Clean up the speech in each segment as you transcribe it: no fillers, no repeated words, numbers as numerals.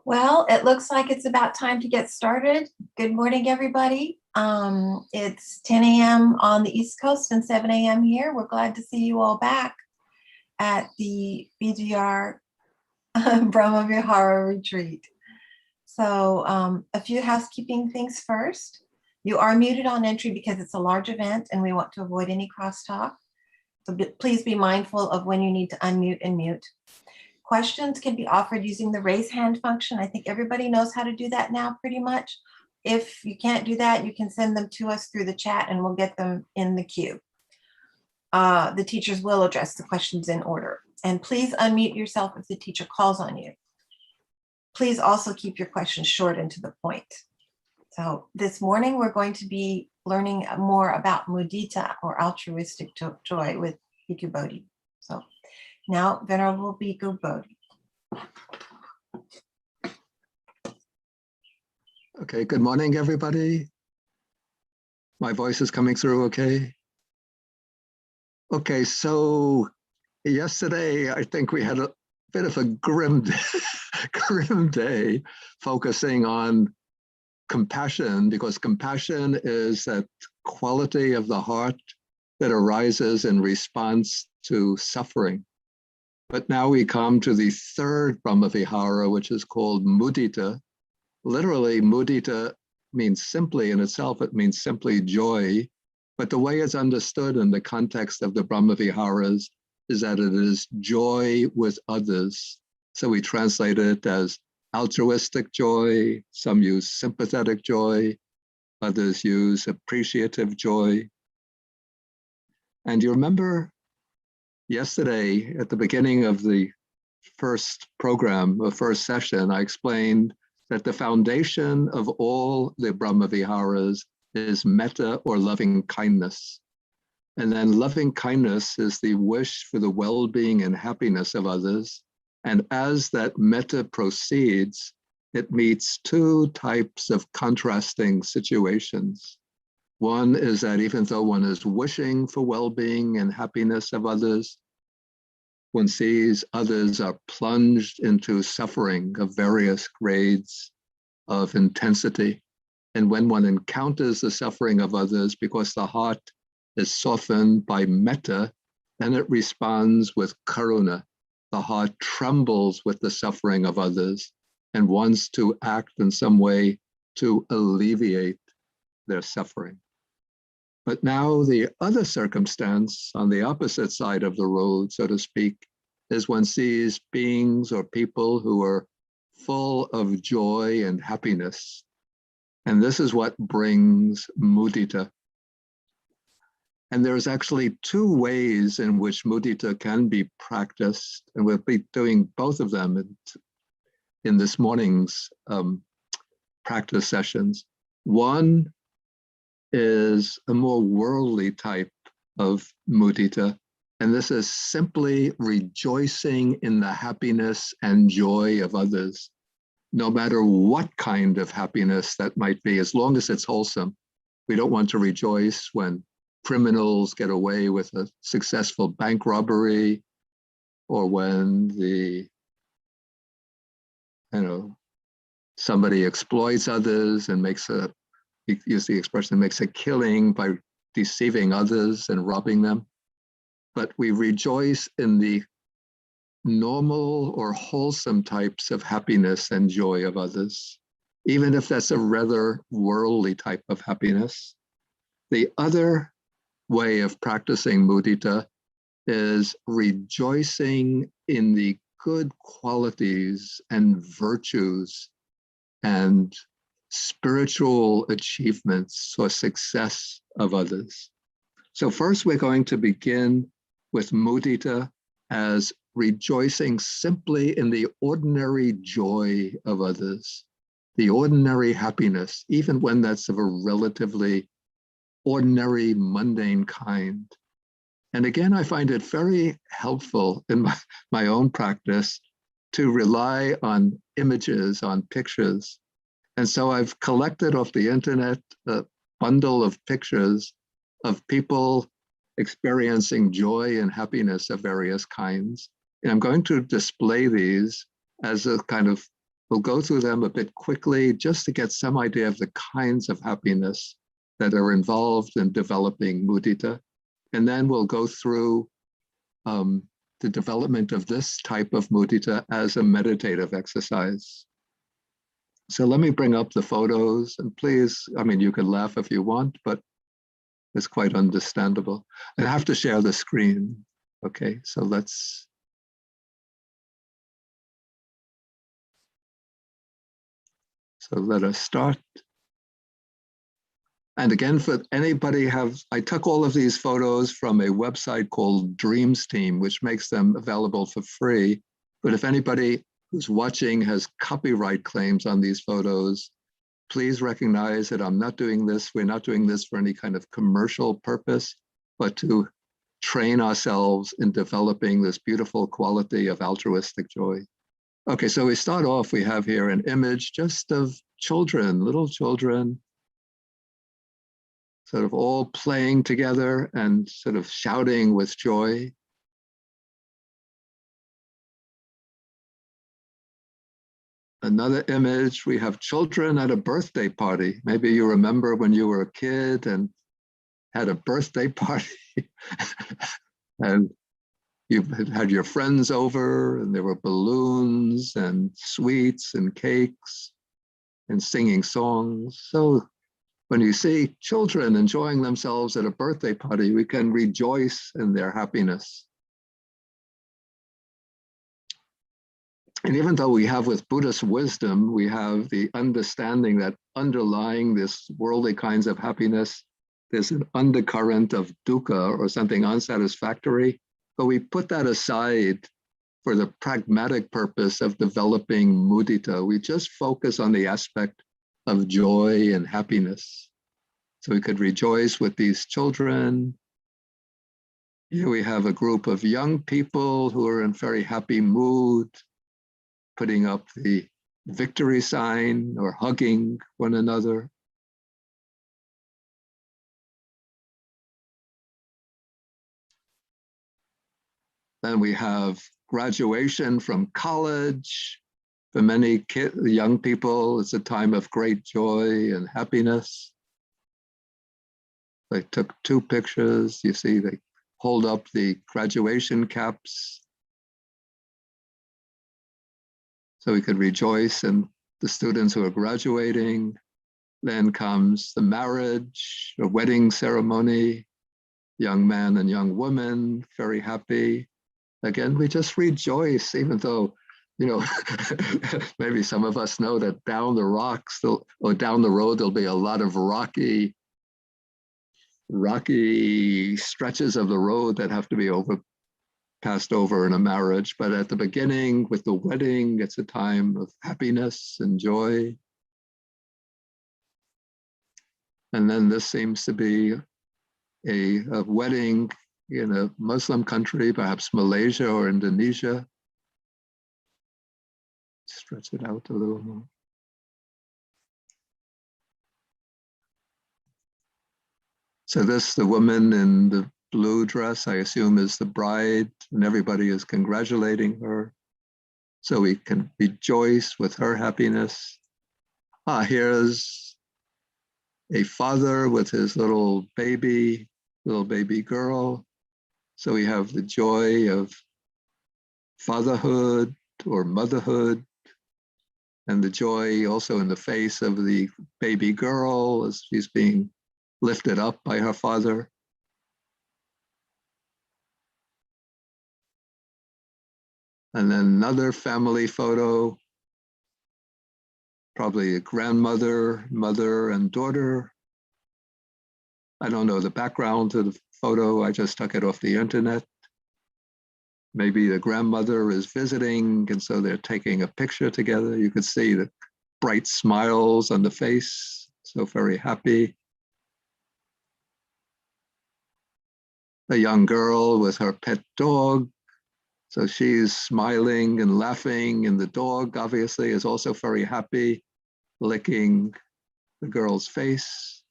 Well, it looks like it's about time to get started. Good morning, everybody. It's 10 a.m. on the East Coast and 7 a.m. here. We're glad to see you all back at the BGR Brahma Vihara retreat. So a few housekeeping things first. You are muted on entry because it's a large event and we want to avoid any crosstalk. So please be mindful of when you need to unmute and mute. Questions can be offered using the raise hand function. I think everybody knows how to do that now pretty much. If you can't do that, you can send them to us through the chat and we'll get them in the queue. The teachers will address the questions in order. And please unmute yourself if the teacher calls on you. Please also keep your questions short and to the point. So this morning, we're going to be learning more about Mudita, or altruistic joy, with Bhikkhu Bodhi. So now, Venerable Bhikkhu Bodhi. Okay, good morning, everybody. My voice is coming through okay? Okay, so yesterday, I think we had a bit of a grim day focusing on compassion, because compassion is that quality of the heart that arises in response to suffering. But now we come to the third Brahma Vihara, which is called Mudita. Literally, Mudita means simply in itself, it means simply joy. But the way it's understood in the context of the Brahma Viharas is that it is joy with others. So we translate it as altruistic joy. Some use sympathetic joy. Others use appreciative joy. And you remember yesterday, at the beginning of the first program, the first session, I explained that the foundation of all the Brahma Viharas is metta, or loving kindness. And then loving kindness is the wish for the well-being and happiness of others. And as that metta proceeds, it meets two types of contrasting situations. One is that even though one is wishing for well-being and happiness of others, one sees others are plunged into suffering of various grades of intensity. And when one encounters the suffering of others, because the heart is softened by metta, then it responds with karuna. The heart trembles with the suffering of others and wants to act in some way to alleviate their suffering. But now the other circumstance on the opposite side of the road, so to speak, is one sees beings or people who are full of joy and happiness. And this is what brings mudita. And there's actually two ways in which mudita can be practiced, and we'll be doing both of them in this morning's practice sessions. One is a more worldly type of mudita, and this is simply rejoicing in the happiness and joy of others, no matter what kind of happiness that might be, as long as it's wholesome. We don't want to rejoice when criminals get away with a successful bank robbery, or when somebody exploits others and use the expression, makes a killing by deceiving others and robbing them. But we rejoice in the normal or wholesome types of happiness and joy of others, even if that's a rather worldly type of happiness. The other way of practicing mudita is rejoicing in the good qualities and virtues and spiritual achievements or success of others. So first, we're going to begin with mudita as rejoicing simply in the ordinary joy of others, the ordinary happiness, even when that's of a relatively ordinary, mundane kind. And again, I find it very helpful in my own practice to rely on images, on pictures. And so I've collected off the internet a bundle of pictures of people experiencing joy and happiness of various kinds. And I'm going to display these as a kind of, we'll go through them a bit quickly just to get some idea of the kinds of happiness that are involved in developing mudita. And then we'll go through the development of this type of mudita as a meditative exercise. So let me bring up the photos, and please, I mean, you can laugh if you want, but it's quite understandable. I have to share the screen. Okay, so let's. So let us start. And again, for anybody I took all of these photos from a website called Dreams Team, which makes them available for free. But if anybody who's watching has copyright claims on these photos, please recognize that I'm not doing this. We're not doing this for any kind of commercial purpose, but to train ourselves in developing this beautiful quality of altruistic joy. Okay, so we start off, we have here an image just of children, little children, sort of all playing together and sort of shouting with joy. Another image, we have children at a birthday party. Maybe you remember when you were a kid and had a birthday party and you had your friends over and there were balloons and sweets and cakes and singing songs. So when you see children enjoying themselves at a birthday party, we can rejoice in their happiness. And even though we have with Buddhist wisdom, we have the understanding that underlying this worldly kinds of happiness, there's an undercurrent of dukkha or something unsatisfactory, but we put that aside for the pragmatic purpose of developing mudita. We just focus on the aspect of joy and happiness. So we could rejoice with these children. Here we have a group of young people who are in very happy mood, putting up the victory sign or hugging one another. Then we have graduation from college. For many young people, it's a time of great joy and happiness. They took two pictures. You see, they hold up the graduation caps so we could rejoice in the students who are graduating. Then comes the marriage, a wedding ceremony, young man and young woman, very happy. Again, we just rejoice, even though, you know, maybe some of us know that down the rocks or down the road, there'll be a lot of rocky stretches of the road that have to be passed over in a marriage. But at the beginning, with the wedding, it's a time of happiness and joy. And then this seems to be a wedding in a Muslim country, perhaps Malaysia or Indonesia. Stretch it out a little more. So this, the woman in the blue dress, I assume is the bride, and everybody is congratulating her. So we can rejoice with her happiness. Here's a father with his little baby girl. So we have the joy of fatherhood or motherhood, and the joy also in the face of the baby girl as she's being lifted up by her father. And then another family photo, probably a grandmother, mother, and daughter. I don't know the background to the photo. I just took it off the internet. Maybe the grandmother is visiting, and so they're taking a picture together. You could see the bright smiles on the face, so very happy. A young girl with her pet dog. So she's smiling and laughing, and the dog obviously is also very happy. licking the girl's face.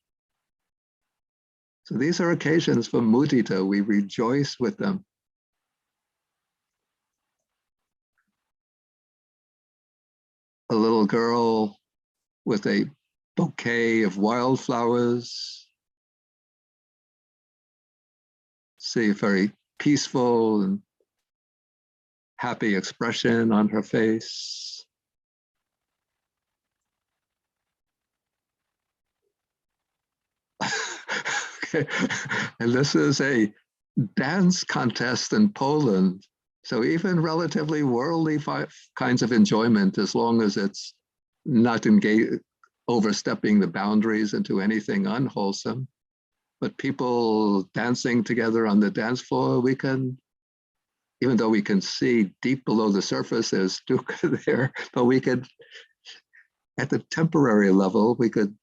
So these are occasions for mudita. We rejoice with them. A little girl with a bouquet of wildflowers. See a very peaceful and happy expression on her face. Okay. And this is a dance contest in Poland. So even relatively worldly kinds of enjoyment, as long as it's not overstepping the boundaries into anything unwholesome. But people dancing together on the dance floor, we can, even though we can see deep below the surface, there's dukkha there, but we could, at the temporary level, we could,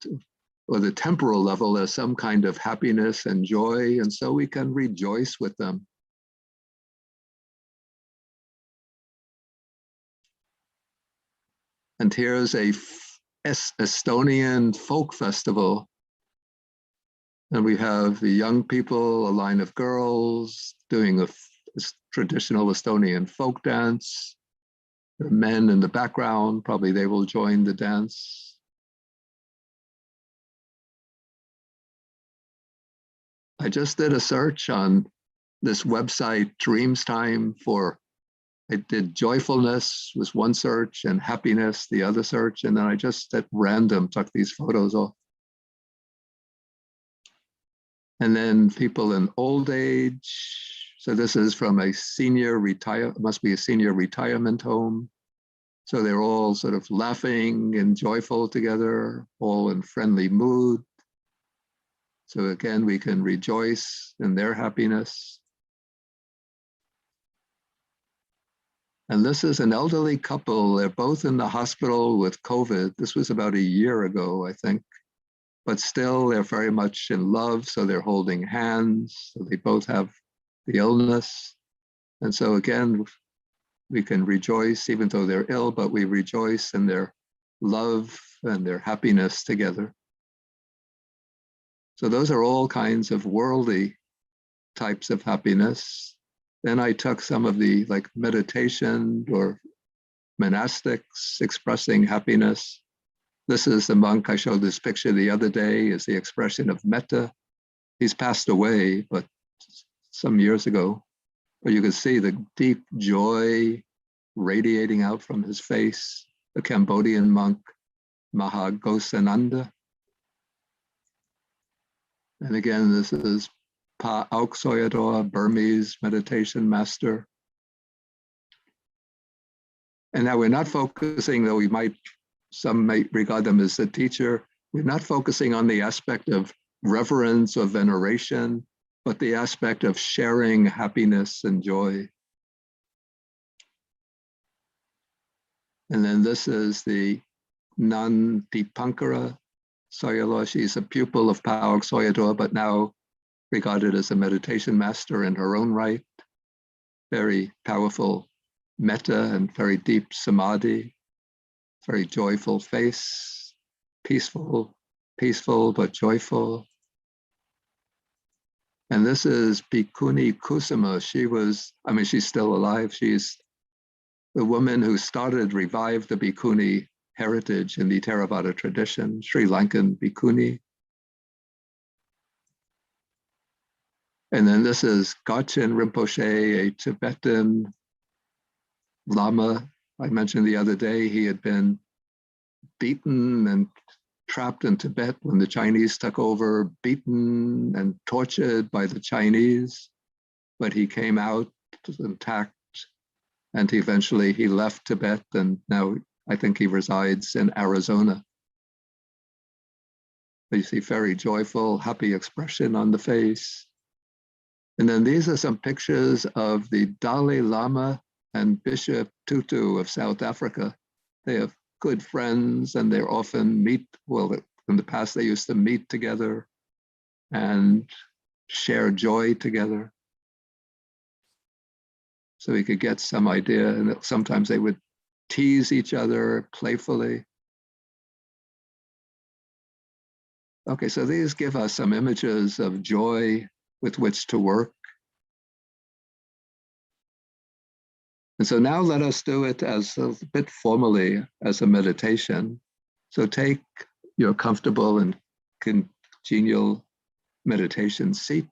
or the temporal level, there's some kind of happiness and joy, and so we can rejoice with them. And here's a Estonian folk festival. And we have the young people, a line of girls doing a traditional Estonian folk dance. There are men in the background, probably they will join the dance. I just did a search on this website, Dreamstime, I did joyfulness was one search and happiness, the other search. And then I just at random took these photos off. And then people in old age. So this is from a must be a senior retirement home. So they're all sort of laughing and joyful together, all in friendly mood. So again, we can rejoice in their happiness. And this is an elderly couple. They're both in the hospital with COVID. This was about a year ago, I think. But still, they're very much in love. So they're holding hands. So they both have the illness. And so again, we can rejoice even though they're ill, but we rejoice in their love and their happiness together. So those are all kinds of worldly types of happiness. Then I took some of the like meditation or monastics expressing happiness. This is the monk I showed this picture the other day, is the expression of metta. He's passed away, but some years ago. But you can see the deep joy radiating out from his face, the Cambodian monk, Mahagosananda. And again, this is Pa Auk Soyador, Burmese meditation master. And now we're not focusing, though some might regard them as a teacher, we're not focusing on the aspect of reverence or veneration, but the aspect of sharing happiness and joy. And then this is the nun Dipankara Soyalor. She's a pupil of Pa Auk Soyador, but now regarded as a meditation master in her own right. Very powerful metta and very deep samadhi, very joyful face, peaceful but joyful. And this is Bhikkhuni Kusuma. She's still alive. She's the woman who revived the Bhikkhuni heritage in the Theravada tradition, Sri Lankan Bhikkhuni. And then this is Gachin Rinpoche, a Tibetan Lama. I mentioned the other day, he had been beaten and trapped in Tibet when the Chinese took over, beaten and tortured by the Chinese, but he came out intact, and eventually he left Tibet, and now I think he resides in Arizona. You see very joyful, happy expression on the face. And then these are some pictures of the Dalai Lama and Bishop Tutu of South Africa. They have good friends and they often in the past they used to meet together and share joy together. So we could get some idea, and sometimes they would tease each other playfully. Okay, so these give us some images of joy with which to work. And so now let us do it as a bit formally as a meditation. So take your comfortable and congenial meditation seat.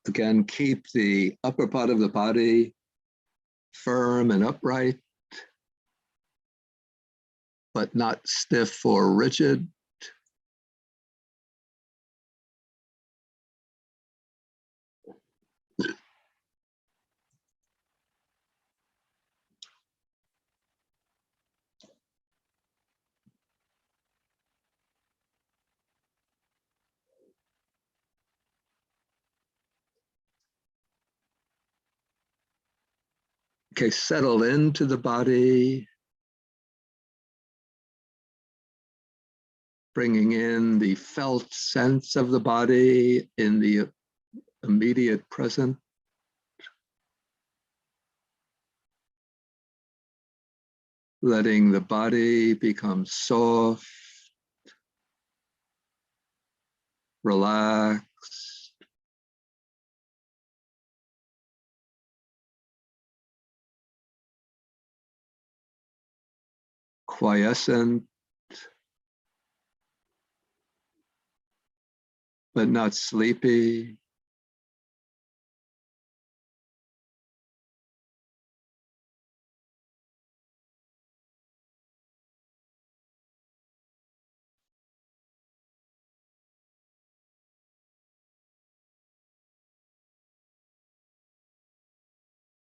Again, keep the upper part of the body firm and upright, but not stiff or rigid. Okay, settle into the body, bringing in the felt sense of the body in the immediate present. Letting the body become soft, relaxed, quiescent, but not sleepy.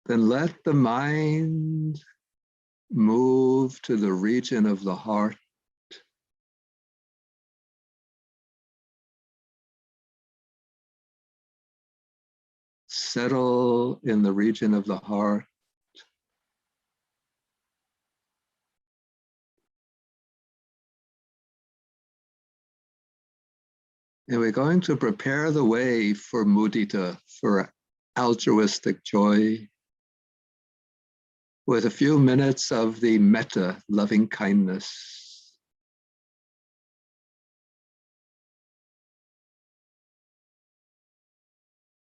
Then let the mind move to the region of the heart. Settle in the region of the heart. And we're going to prepare the way for mudita, for altruistic joy, with a few minutes of the metta, loving kindness.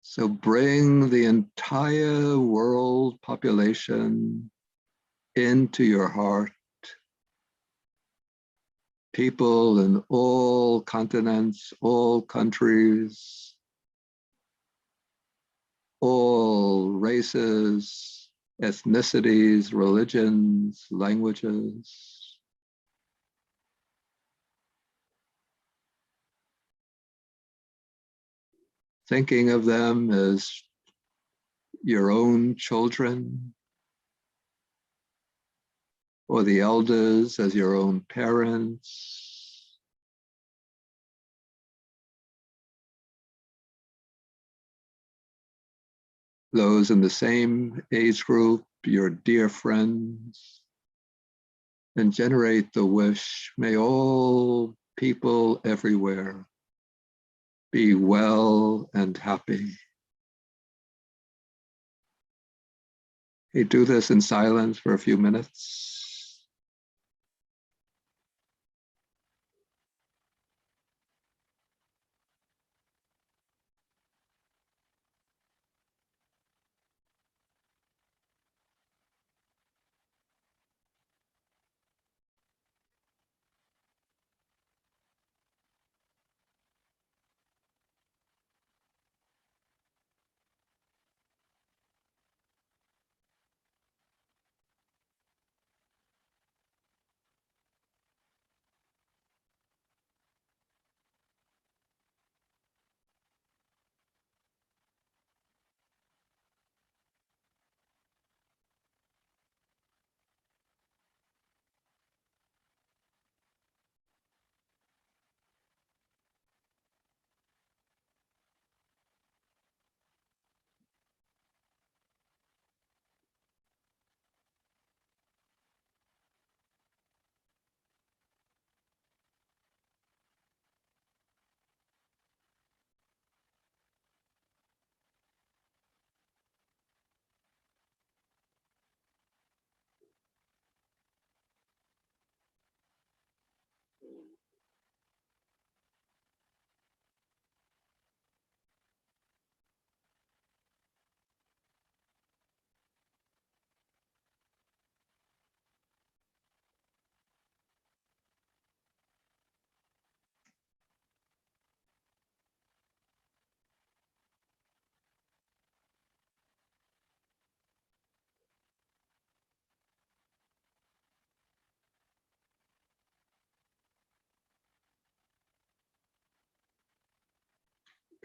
So bring the entire world population into your heart. People in all continents, all countries, all races, ethnicities, religions, languages. Thinking of them as your own children, or the elders as your own parents. Those in the same age group, your dear friends, and generate the wish, may all people everywhere be well and happy. Okay, do this in silence for a few minutes.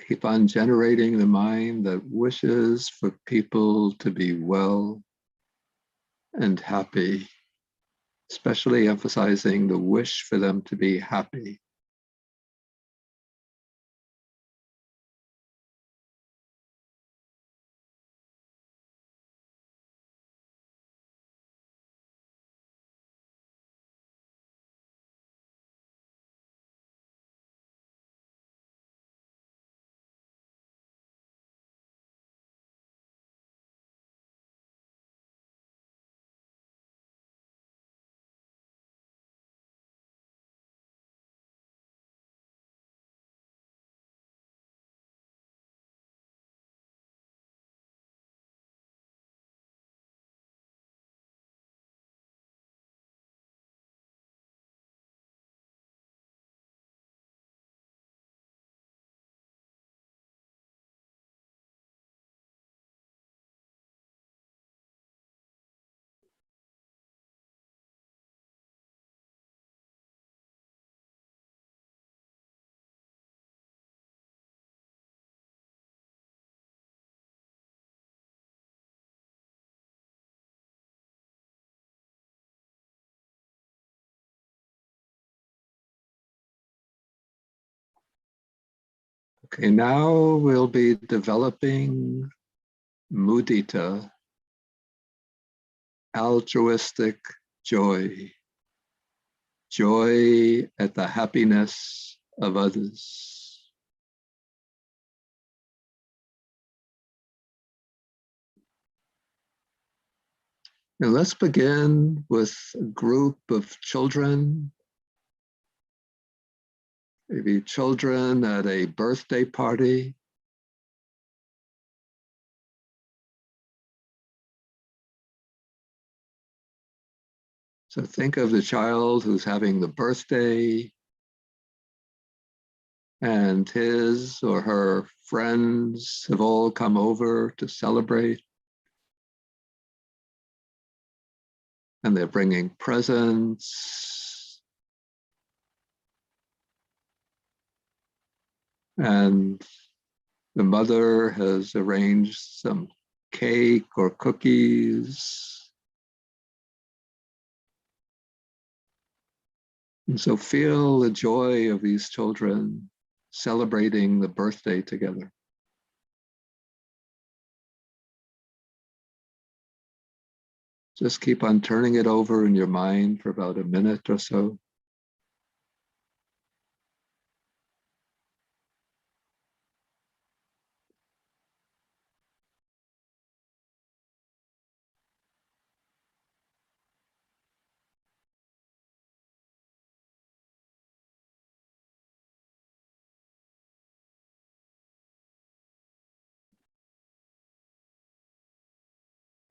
keep on generating the mind that wishes for people to be well and happy, especially emphasizing the wish for them to be happy. Okay, now we'll be developing mudita, altruistic joy, joy at the happiness of others. And let's begin with a group of children, maybe children at a birthday party. So think of the child who's having the birthday and his or her friends have all come over to celebrate. And they're bringing presents. And the mother has arranged some cake or cookies. And so feel the joy of these children celebrating the birthday together. Just keep on turning it over in your mind for about a minute or so.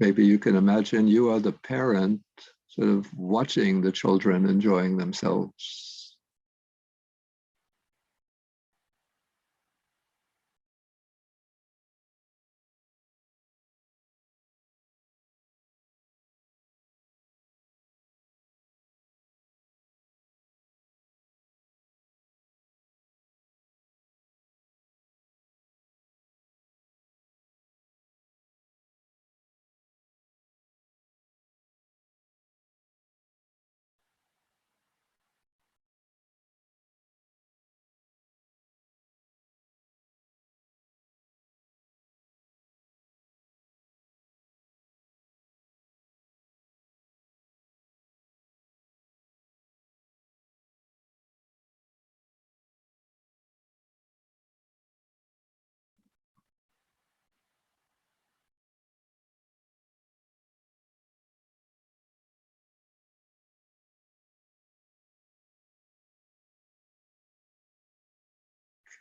Maybe you can imagine you are the parent sort of watching the children enjoying themselves.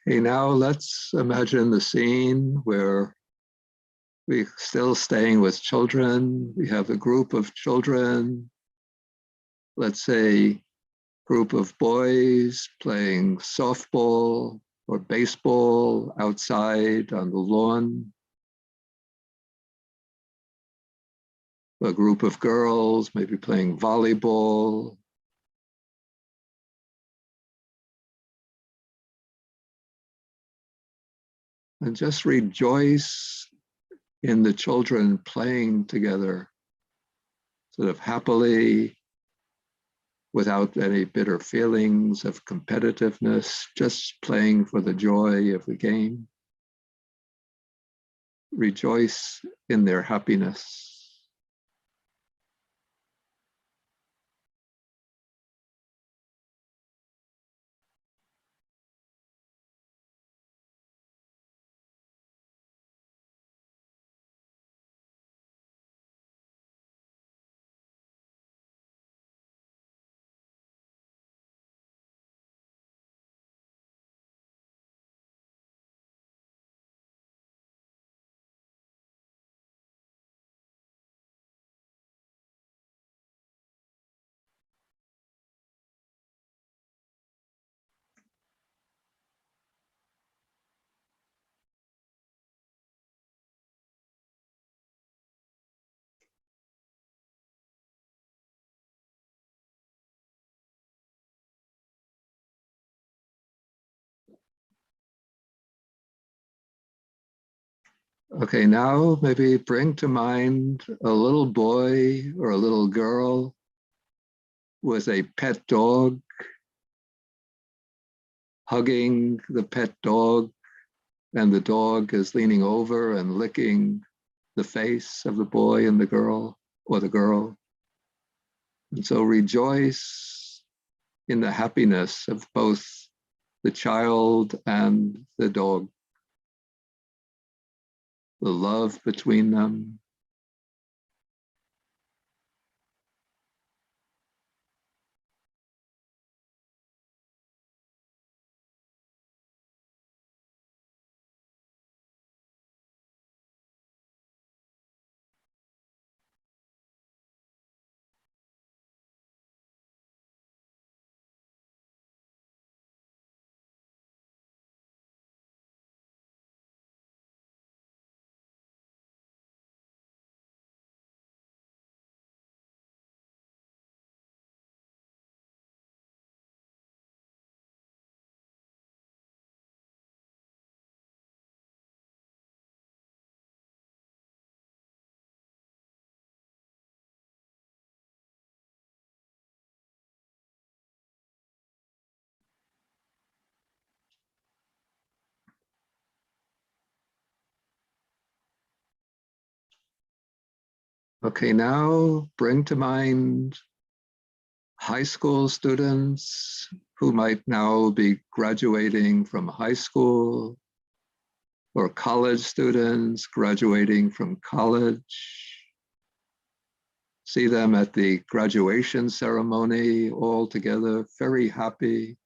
Okay, now let's imagine the scene where we're still staying with children. We have a group of children, let's say group of boys playing softball or baseball outside on the lawn. A group of girls maybe playing volleyball. And just rejoice in the children playing together, sort of happily, without any bitter feelings of competitiveness, just playing for the joy of the game. Rejoice in their happiness. Okay, now maybe bring to mind a little boy or a little girl with a pet dog, hugging the pet dog, and the dog is leaning over and licking the face of the boy and the girl, or the girl. And so rejoice in the happiness of both the child and the dog, the love between them. Okay, now bring to mind high school students who might now be graduating from high school, or college students graduating from college. See them at the graduation ceremony all together, very happy.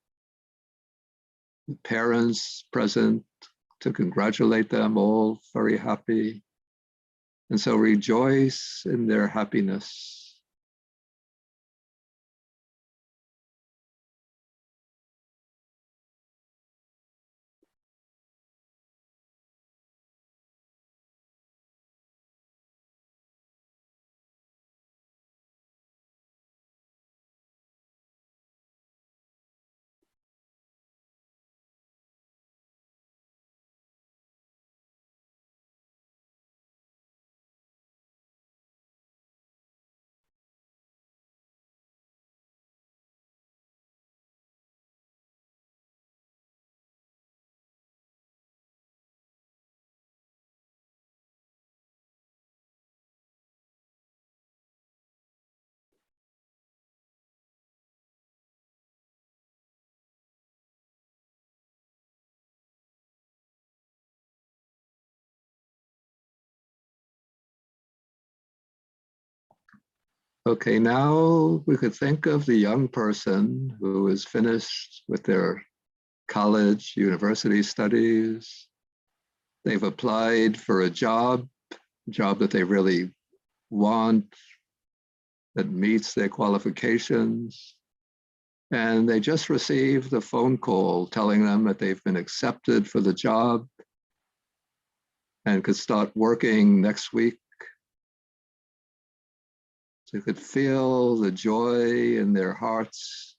The parents present to congratulate them, all very happy. And so rejoice in their happiness. Okay, now we could think of the young person who is finished with their college, university studies. They've applied for a job that they really want, that meets their qualifications. And they just received a phone call telling them that they've been accepted for the job and could start working next week. So you could feel the joy in their hearts,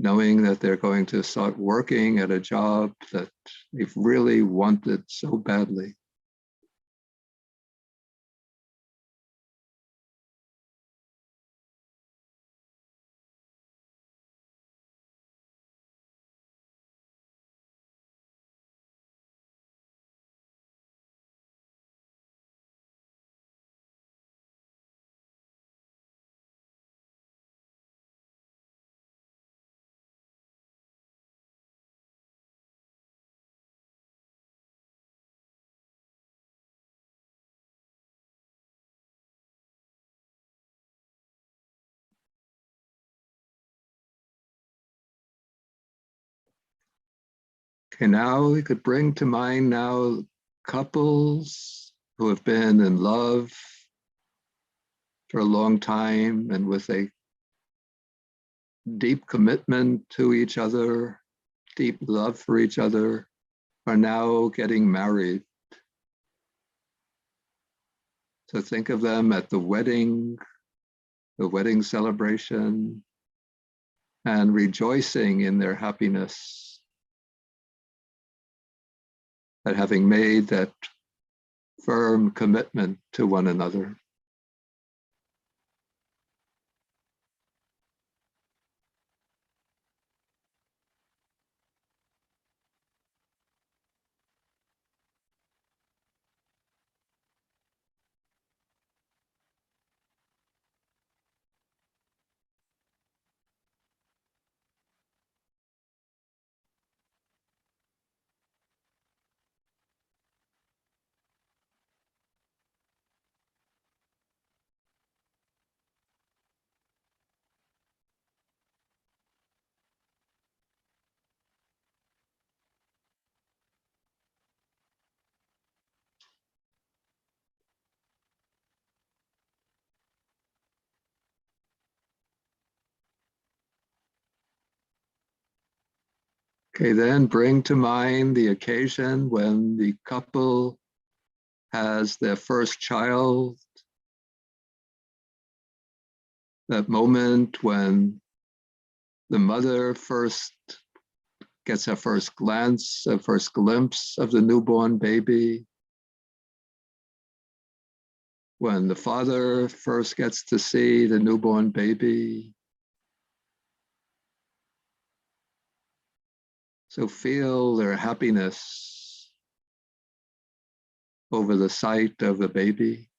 knowing that they're going to start working at a job that they've really wanted so badly. Okay, now we could bring to mind now couples who have been in love for a long time and with a deep commitment to each other, deep love for each other, are now getting married. So think of them at the wedding celebration, and rejoicing in their happiness at having made that firm commitment to one another. Okay, then bring to mind the occasion when the couple has their first child, that moment when the mother first gets her first glance, a first glimpse of the newborn baby, when the father first gets to see the newborn baby. So feel their happiness over the sight of the baby.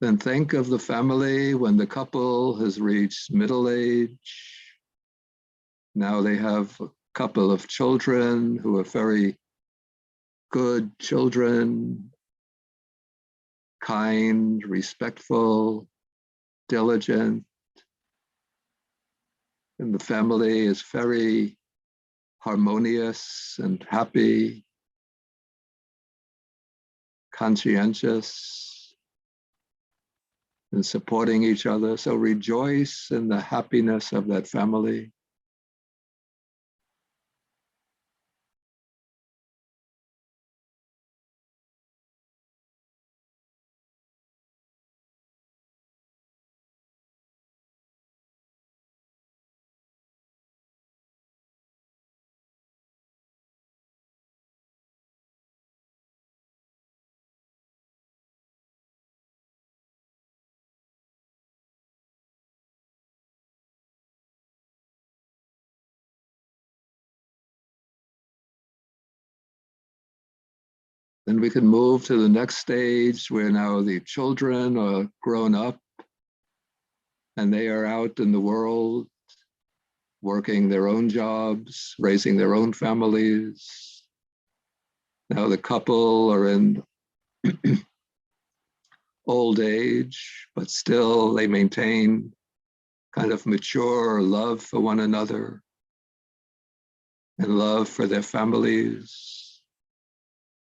Then think of the family when the couple has reached middle age. Now they have a couple of children who are very good children, kind, respectful, diligent. And the family is very harmonious and happy, conscientious, and supporting each other. So rejoice in the happiness of that family. Then we can move to the next stage where now the children are grown up and they are out in the world working their own jobs, raising their own families. Now the couple are in old age, but still they maintain kind of mature love for one another and love for their families.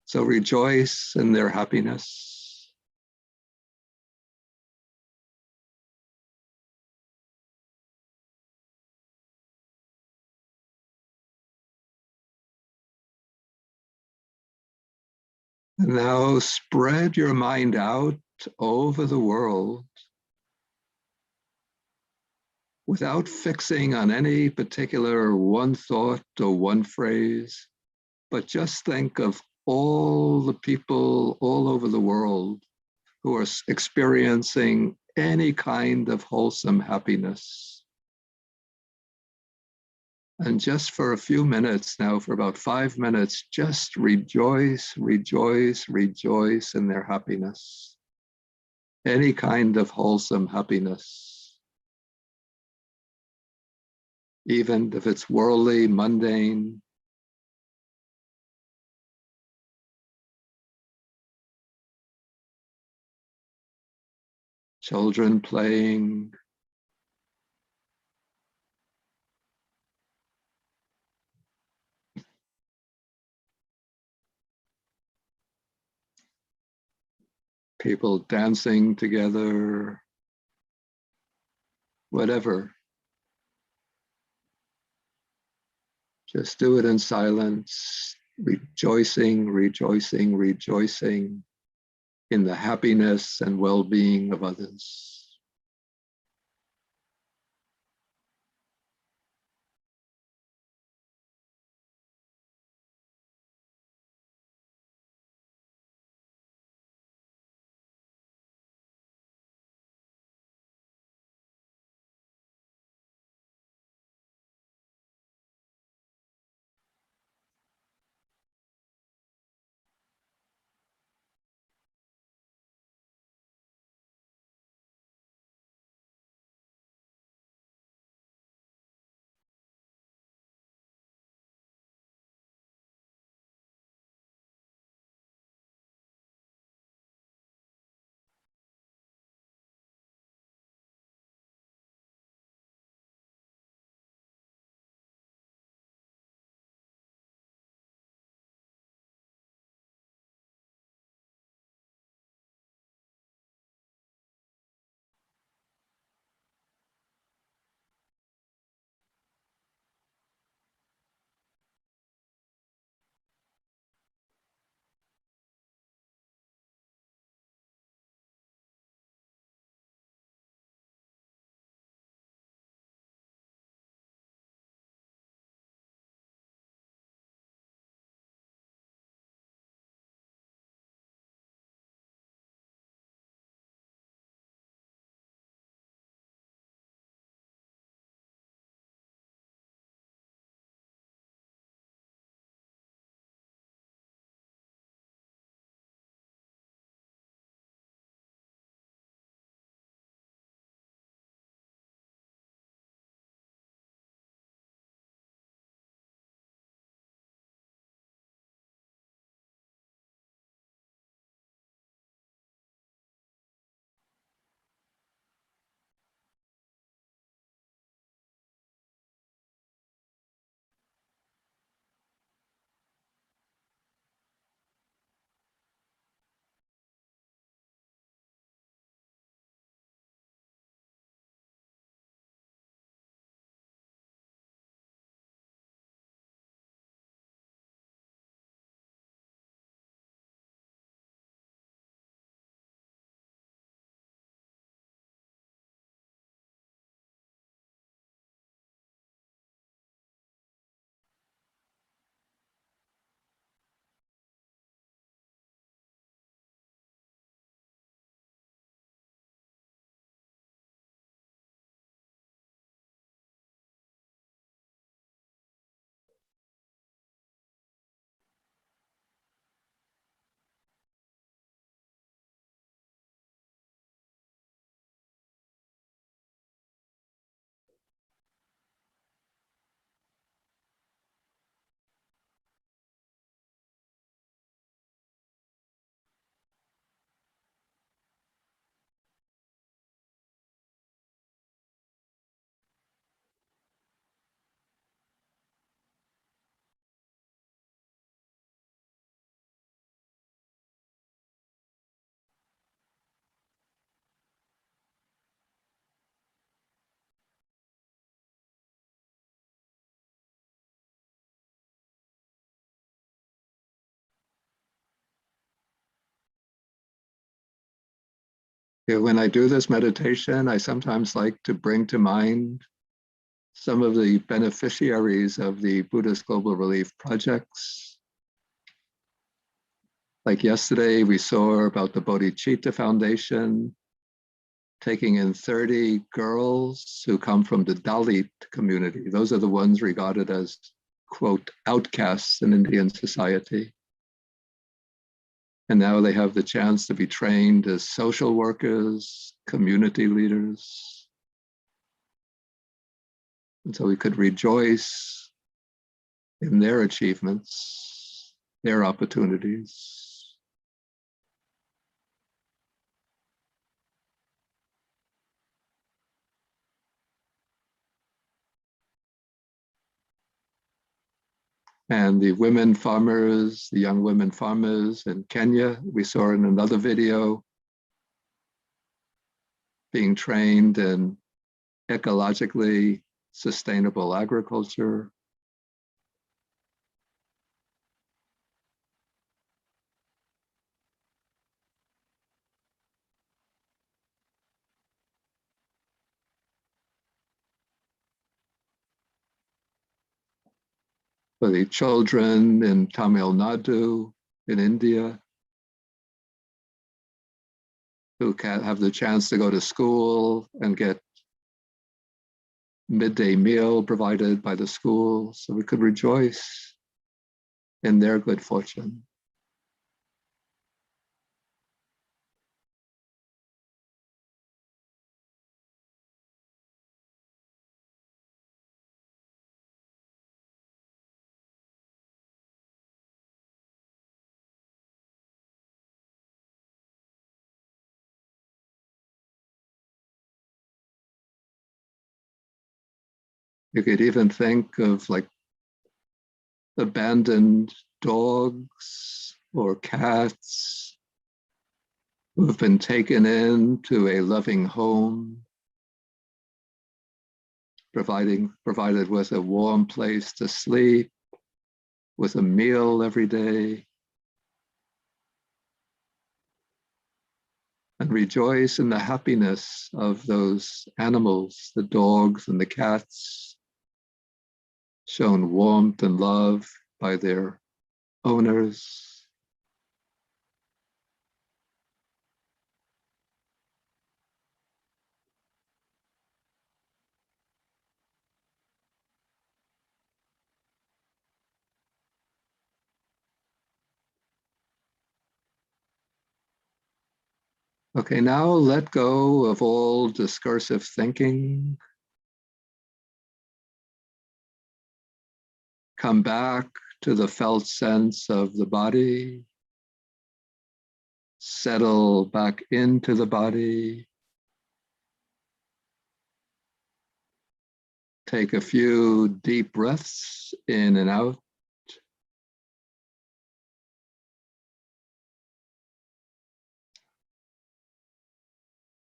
So rejoice in their happiness. And now spread your mind out over the world without fixing on any particular one thought or one phrase, but just think of all the people all over the world who are experiencing any kind of wholesome happiness. And just for a few minutes now, for about 5 minutes, just rejoice, rejoice, rejoice in their happiness. Any kind of wholesome happiness. Even if it's worldly, mundane. Children playing. People dancing together. Whatever. Just do it in silence, rejoicing, rejoicing, rejoicing in the happiness and well-being of others. When I do this meditation, I sometimes like to bring to mind some of the beneficiaries of the Buddhist Global Relief projects. Like yesterday, we saw about the Bodhicitta Foundation taking in 30 girls who come from the Dalit community. Those are the ones regarded as, quote, outcasts in Indian society. And now they have the chance to be trained as social workers, community leaders. And so we could rejoice in their achievements, their opportunities. And the women farmers, the young women farmers in Kenya, we saw in another video, being trained in ecologically sustainable agriculture. For the children in Tamil Nadu, in India, who can have the chance to go to school and get midday meal provided by the school, so we could rejoice in their good fortune. You could even think of like abandoned dogs or cats who have been taken into a loving home, provided with a warm place to sleep, with a meal every day, and rejoice in the happiness of those animals, the dogs and the cats, shown warmth and love by their owners. Okay, now let go of all discursive thinking. Come back to the felt sense of the body. Settle back into the body. Take a few deep breaths in and out.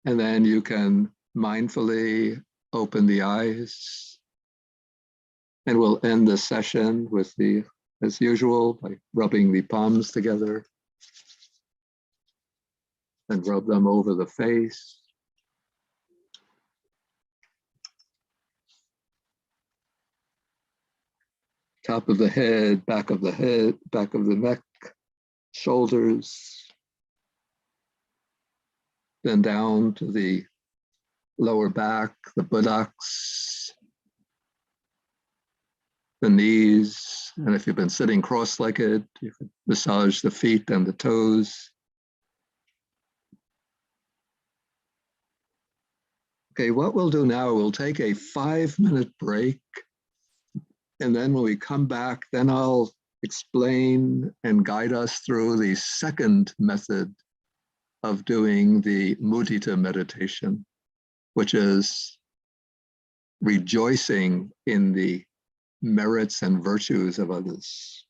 And then you can mindfully open the eyes. And we'll end the session with as usual, by rubbing the palms together and rub them over the face. Top of the head, back of the neck, shoulders, then down to the lower back, the buttocks, the knees, and if you've been sitting cross-legged, you can massage the feet and the toes. Okay, what we'll do now, we'll take a 5-minute break, and then when we come back, then I'll explain and guide us through the second method of doing the Mudita meditation, which is rejoicing in the merits and virtues of others.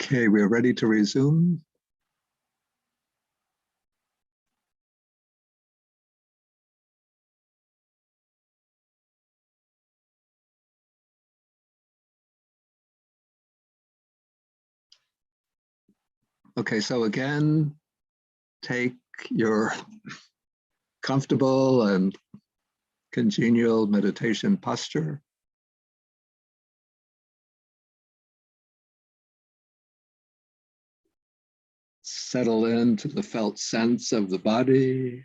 Okay, we're ready to resume. Okay, so again, take your comfortable and congenial meditation posture. Settle into the felt sense of the body.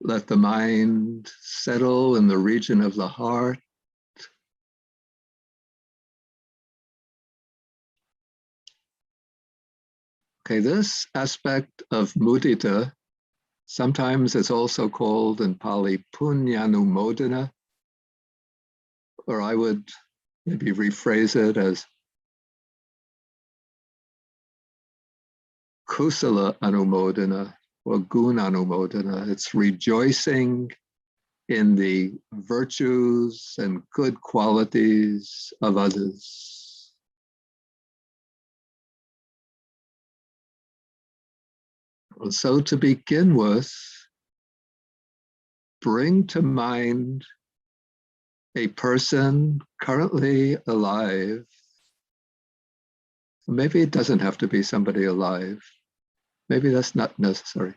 Let the mind settle in the region of the heart. Okay, this aspect of mudita, sometimes it's also called in Pali punyanumodana, or I would maybe rephrase it as kusala anumodana or gunanumodana. It's rejoicing in the virtues and good qualities of others. And so to begin with, bring to mind a person currently alive. Maybe it doesn't have to be somebody alive. Maybe that's not necessary.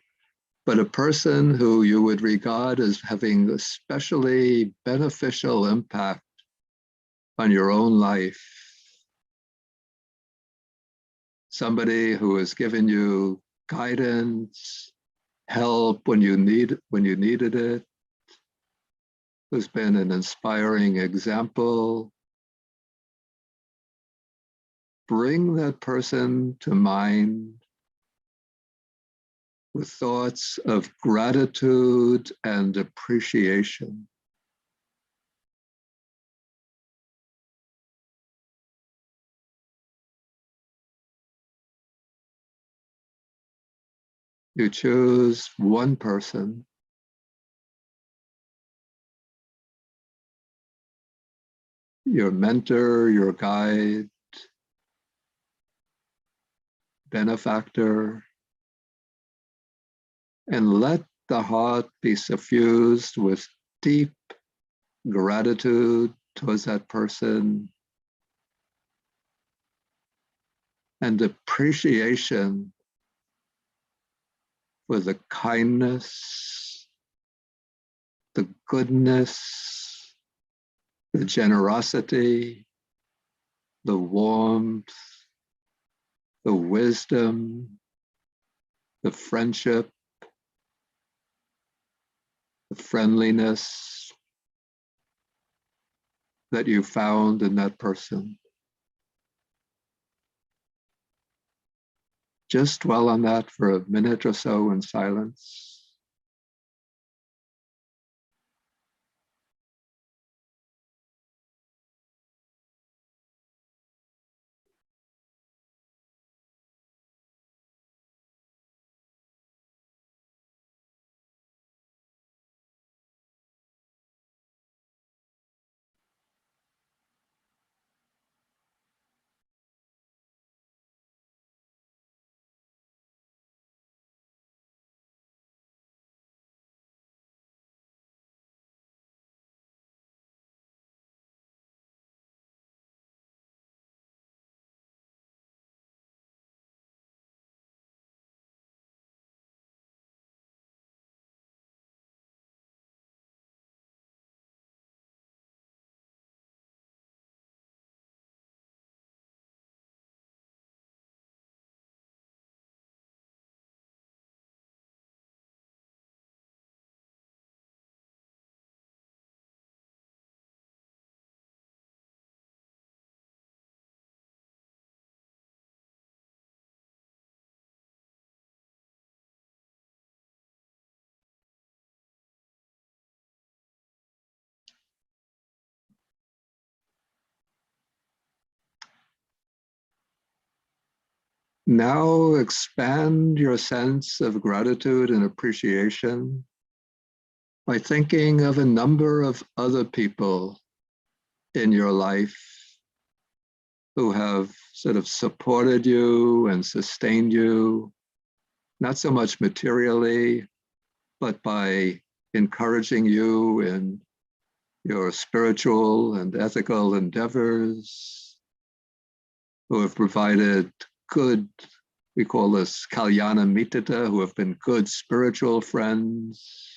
But a person who you would regard as having especially beneficial impact on your own life. Somebody who has given you guidance, help when you needed it, who's been an inspiring example. Bring that person to mind with thoughts of gratitude and appreciation. You choose one person, your mentor, your guide, benefactor, and let the heart be suffused with deep gratitude towards that person and appreciation for the kindness, the goodness, the generosity, the warmth, the wisdom, the friendship, the friendliness that you found in that person. Just dwell on that for a minute or so in silence. Now expand your sense of gratitude and appreciation by thinking of a number of other people in your life who have sort of supported you and sustained you, not so much materially, but by encouraging you in your spiritual and ethical endeavors, who have provided good, we call this Kalyana Mudita, who have been good spiritual friends.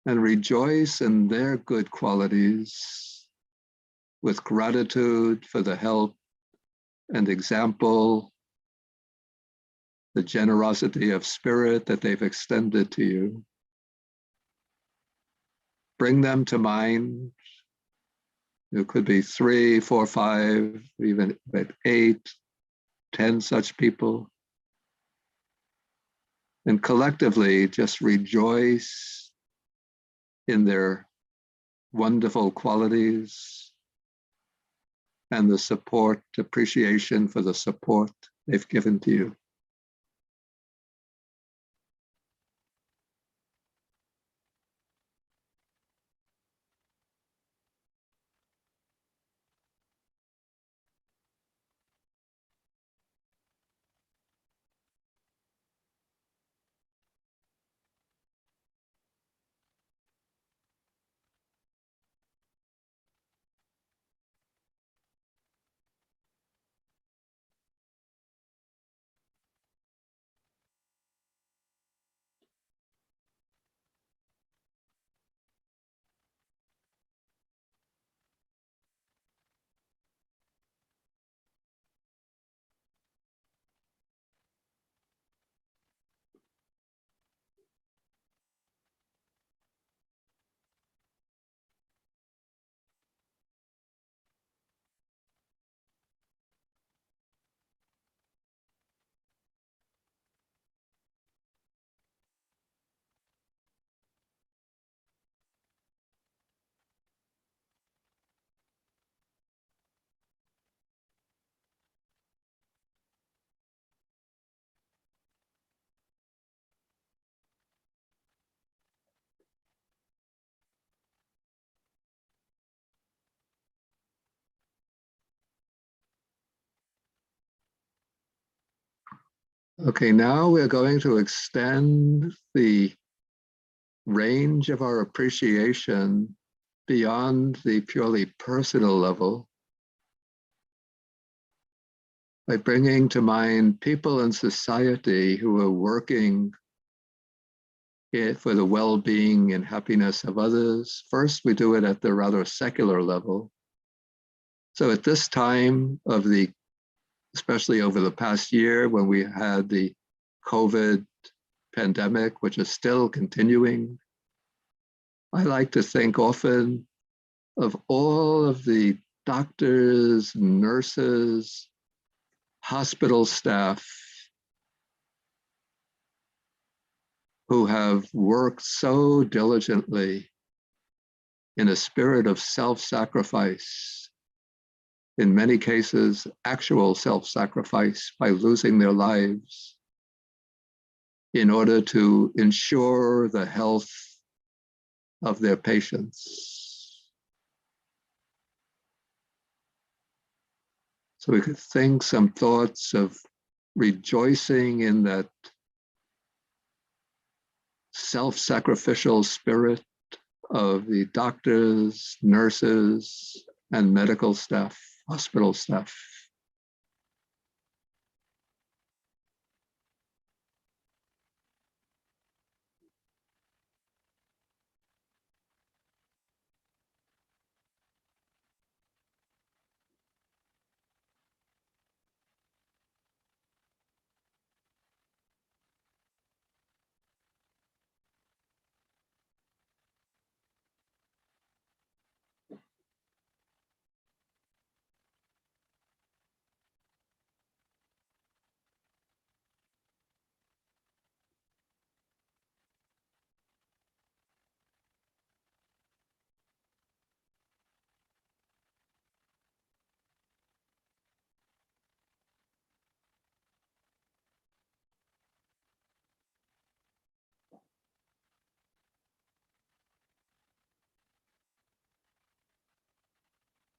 And rejoice in their good qualities with gratitude for the help and example, the generosity of spirit that they've extended to you. Bring them to mind. It could be 3, 4, 5, even 8, 10 such people. And collectively just rejoice in their wonderful qualities and the support, appreciation for the support they've given to you. Okay, now we're going to extend the range of our appreciation beyond the purely personal level by bringing to mind people in society who are working for the well-being and happiness of others. First, we do it at the rather secular level. So at this time of especially over the past year when we had the COVID pandemic, which is still continuing, I like to think often of all of the doctors, nurses, hospital staff who have worked so diligently in a spirit of self-sacrifice, in many cases, actual self-sacrifice by losing their lives in order to ensure the health of their patients. So we could think some thoughts of rejoicing in that self-sacrificial spirit of the doctors, nurses, and medical staff, hospital staff.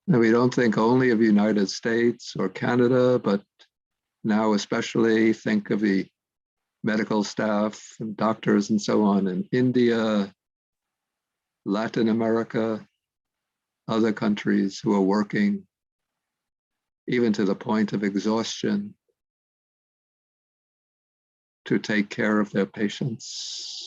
And we don't think only of the United States or Canada, but now especially think of the medical staff and doctors and so on in India, Latin America, other countries who are working even to the point of exhaustion to take care of their patients.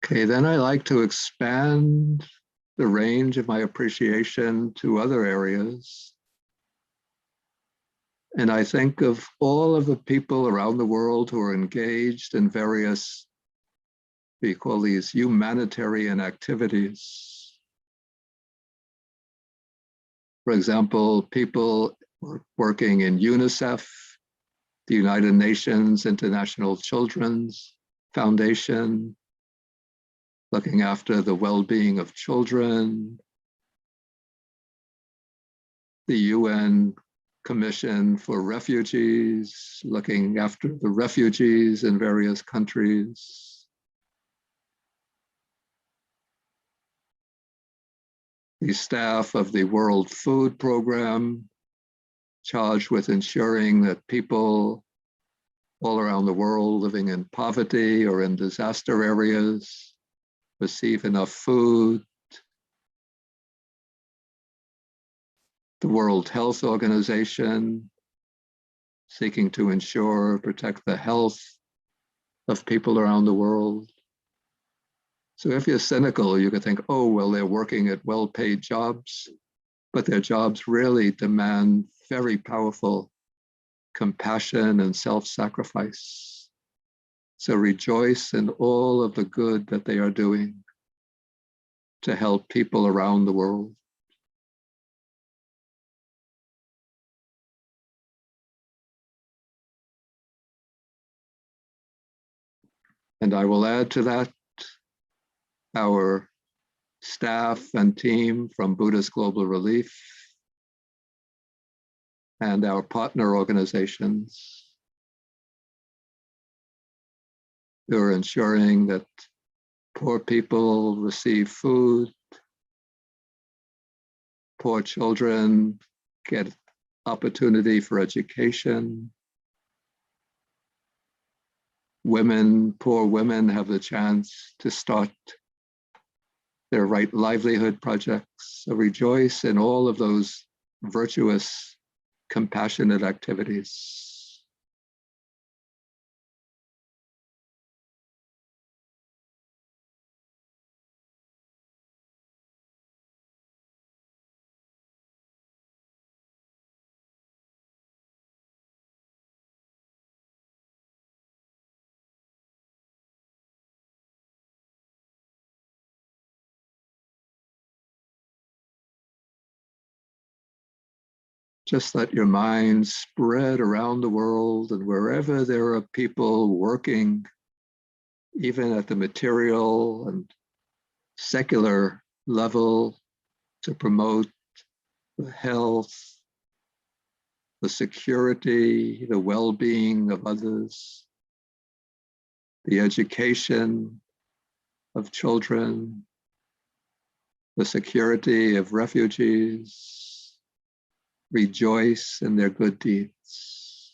Okay, then I like to expand the range of my appreciation to other areas. And I think of all of the people around the world who are engaged in various, we call these humanitarian activities. For example, people working in UNICEF, the United Nations International Children's Foundation, looking after the well-being of children, the UN Commission for Refugees, looking after the refugees in various countries, the staff of the World Food Program, charged with ensuring that people all around the world living in poverty or in disaster areas receive enough food. The World Health Organization, seeking to ensure, protect the health of people around the world. So if you're cynical, you could think, oh, well, they're working at well-paid jobs, but their jobs really demand very powerful compassion and self-sacrifice. So rejoice in all of the good that they are doing to help people around the world. And I will add to that our staff and team from Buddhist Global Relief and our partner organizations who are ensuring that poor people receive food, poor children get opportunity for education, poor women have the chance to start their right livelihood projects. So rejoice in all of those virtuous, compassionate activities. Just let your mind spread around the world, and wherever there are people working, even at the material and secular level, to promote the health, the security, the well-being of others, the education of children, the security of refugees. Rejoice in their good deeds.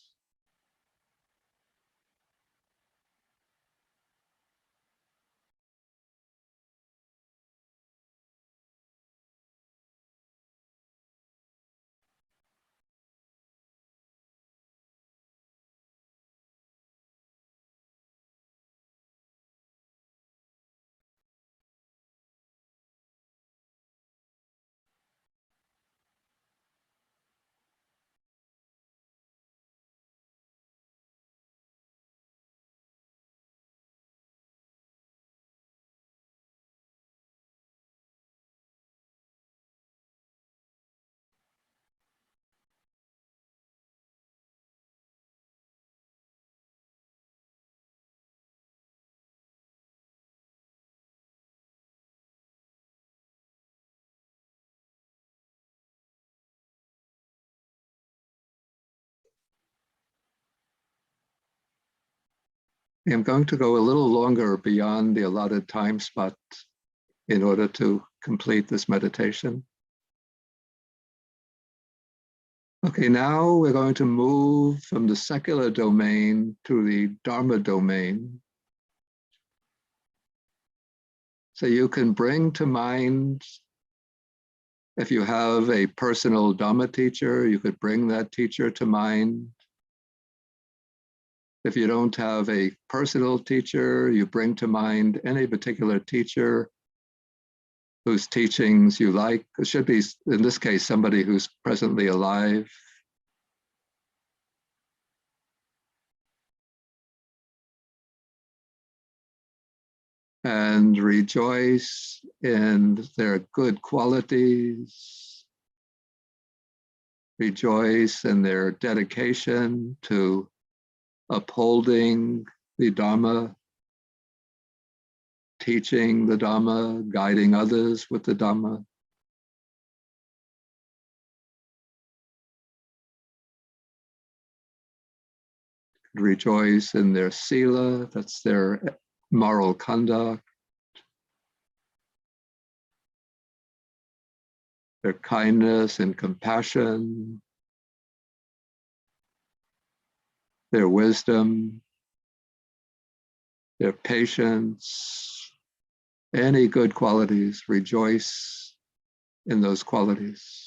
I'm going to go a little longer beyond the allotted time spot in order to complete this meditation. Okay, now we're going to move from the secular domain to the Dharma domain. So you can bring to mind, if you have a personal Dharma teacher, you could bring that teacher to mind. If you don't have a personal teacher, you bring to mind any particular teacher whose teachings you like. It should be, in this case, somebody who's presently alive. And rejoice in their good qualities. Rejoice in their dedication to upholding the Dharma, teaching the Dharma, guiding others with the Dharma. Rejoice in their sila, that's their moral conduct, their kindness and compassion, their wisdom, their patience, any good qualities, rejoice in those qualities.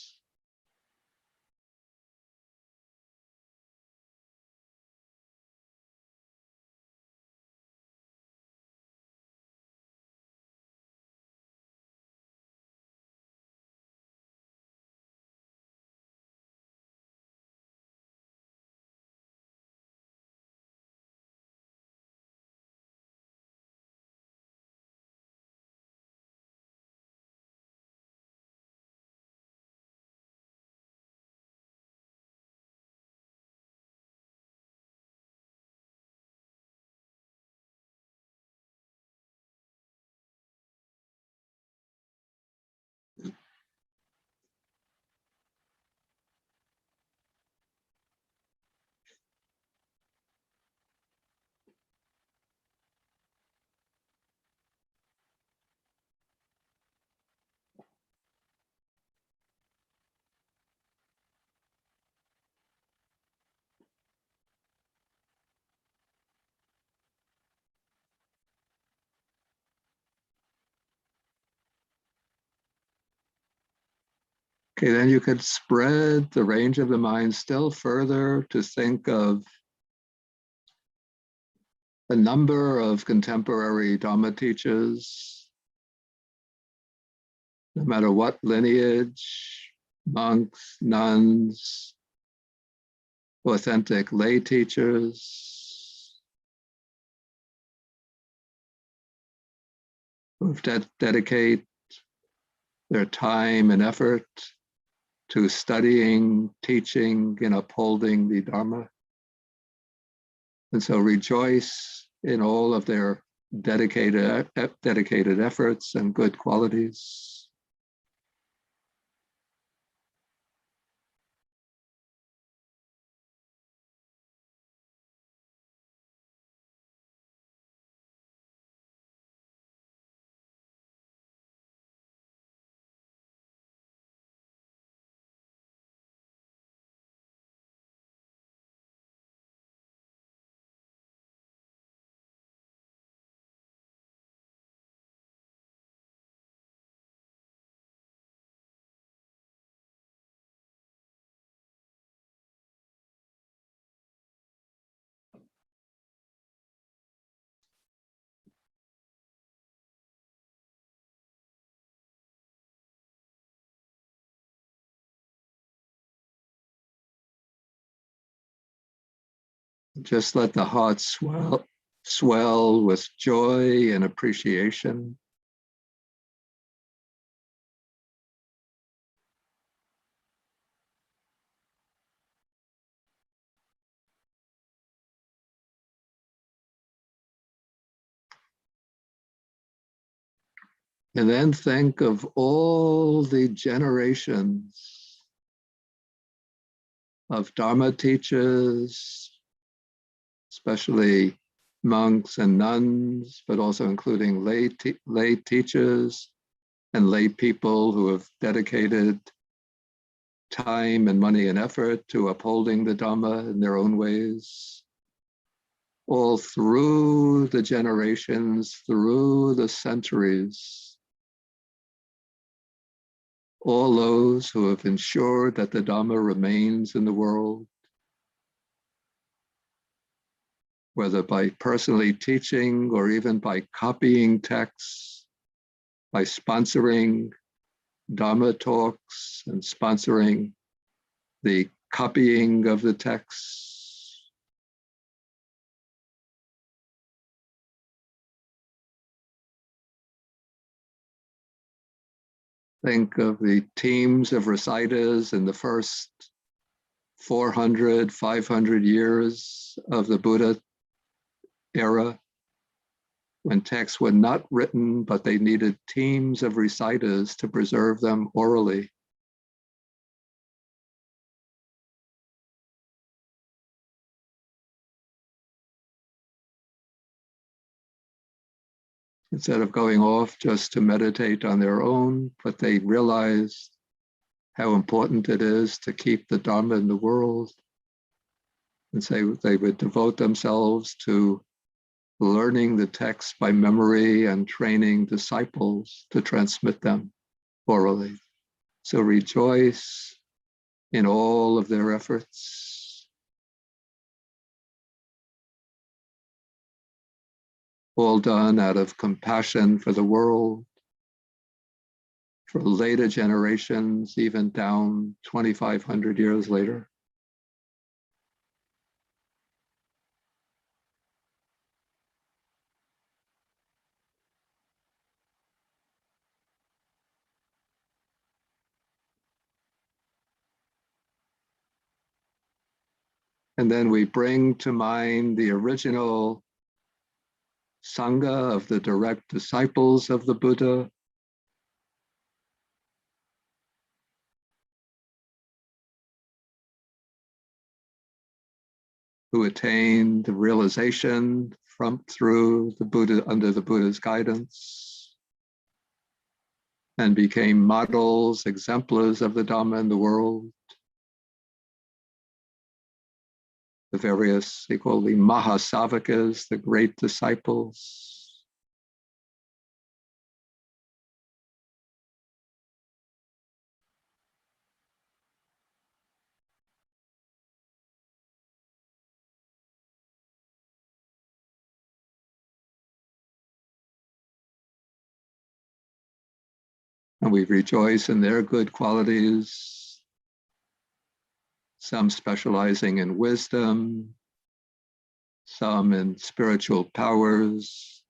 Okay, then you could spread the range of the mind still further to think of a number of contemporary Dharma teachers, no matter what lineage, monks, nuns, authentic lay teachers who dedicate their time and effort to studying, teaching, and upholding the Dharma. And so rejoice in all of their dedicated efforts and good qualities. Just let the heart swell with joy and appreciation. And then think of all the generations of Dharma teachers, especially monks and nuns, but also including lay teachers and lay people who have dedicated time and money and effort to upholding the Dharma in their own ways, all through the generations, through the centuries, all those who have ensured that the Dharma remains in the world, whether by personally teaching or even by copying texts, by sponsoring Dharma talks and sponsoring the copying of the texts. Think of the teams of reciters in the first 400, 500 years of the Buddha era, when texts were not written, but they needed teams of reciters to preserve them orally. Instead of going off just to meditate on their own, but they realized how important it is to keep the Dharma in the world. And so they would devote themselves to learning the text by memory and training disciples to transmit them orally. So rejoice in all of their efforts. All done out of compassion for the world, for later generations, even down 2,500 years later. And then we bring to mind the original Sangha of the direct disciples of the Buddha, who attained the realization through the Buddha, under the Buddha's guidance, and became models, exemplars of the Dharma in the world. The various, they call the Mahasavakas, the great disciples. And we rejoice in their good qualities, some specializing in wisdom, some in spiritual powers,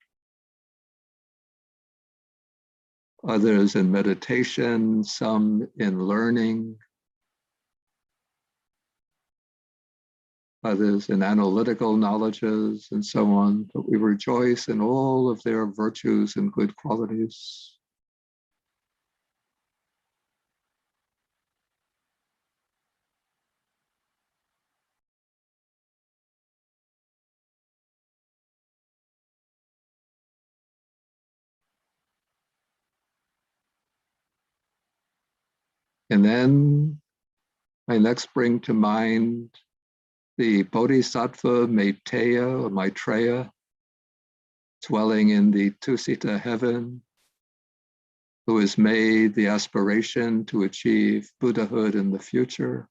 others in meditation, some in learning, others in analytical knowledges, and so on. But we rejoice in all of their virtues and good qualities. And then I next bring to mind the Bodhisattva Maitreya, or Maitreya, dwelling in the Tusita heaven, who has made the aspiration to achieve Buddhahood in the future.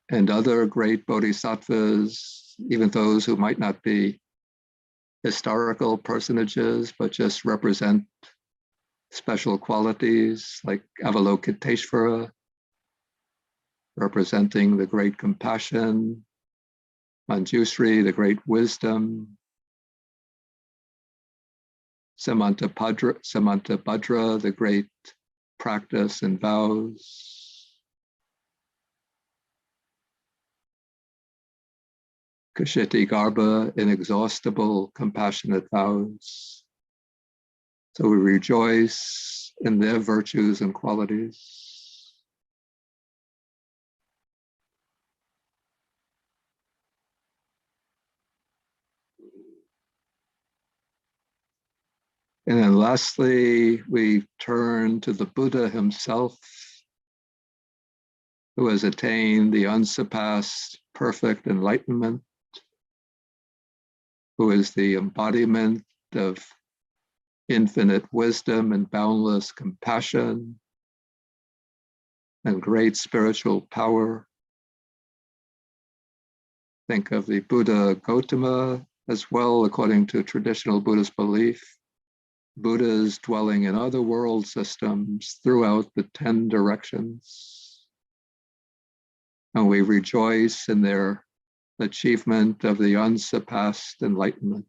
And other great bodhisattvas, even those who might not be historical personages, but just represent special qualities, like Avalokiteshvara, representing the great compassion, Manjushri, the great wisdom, Samantabhadra, the great practice and vows, Kshitigarbha, inexhaustible compassionate vows. So we rejoice in their virtues and qualities. And then lastly, we turn to the Buddha himself, who has attained the unsurpassed perfect enlightenment, who is the embodiment of infinite wisdom and boundless compassion and great spiritual power. Think of the Buddha Gautama as well, according to traditional Buddhist belief. Buddhas dwelling in other world systems throughout the 10 directions. And we rejoice in their achievement of the unsurpassed enlightenment.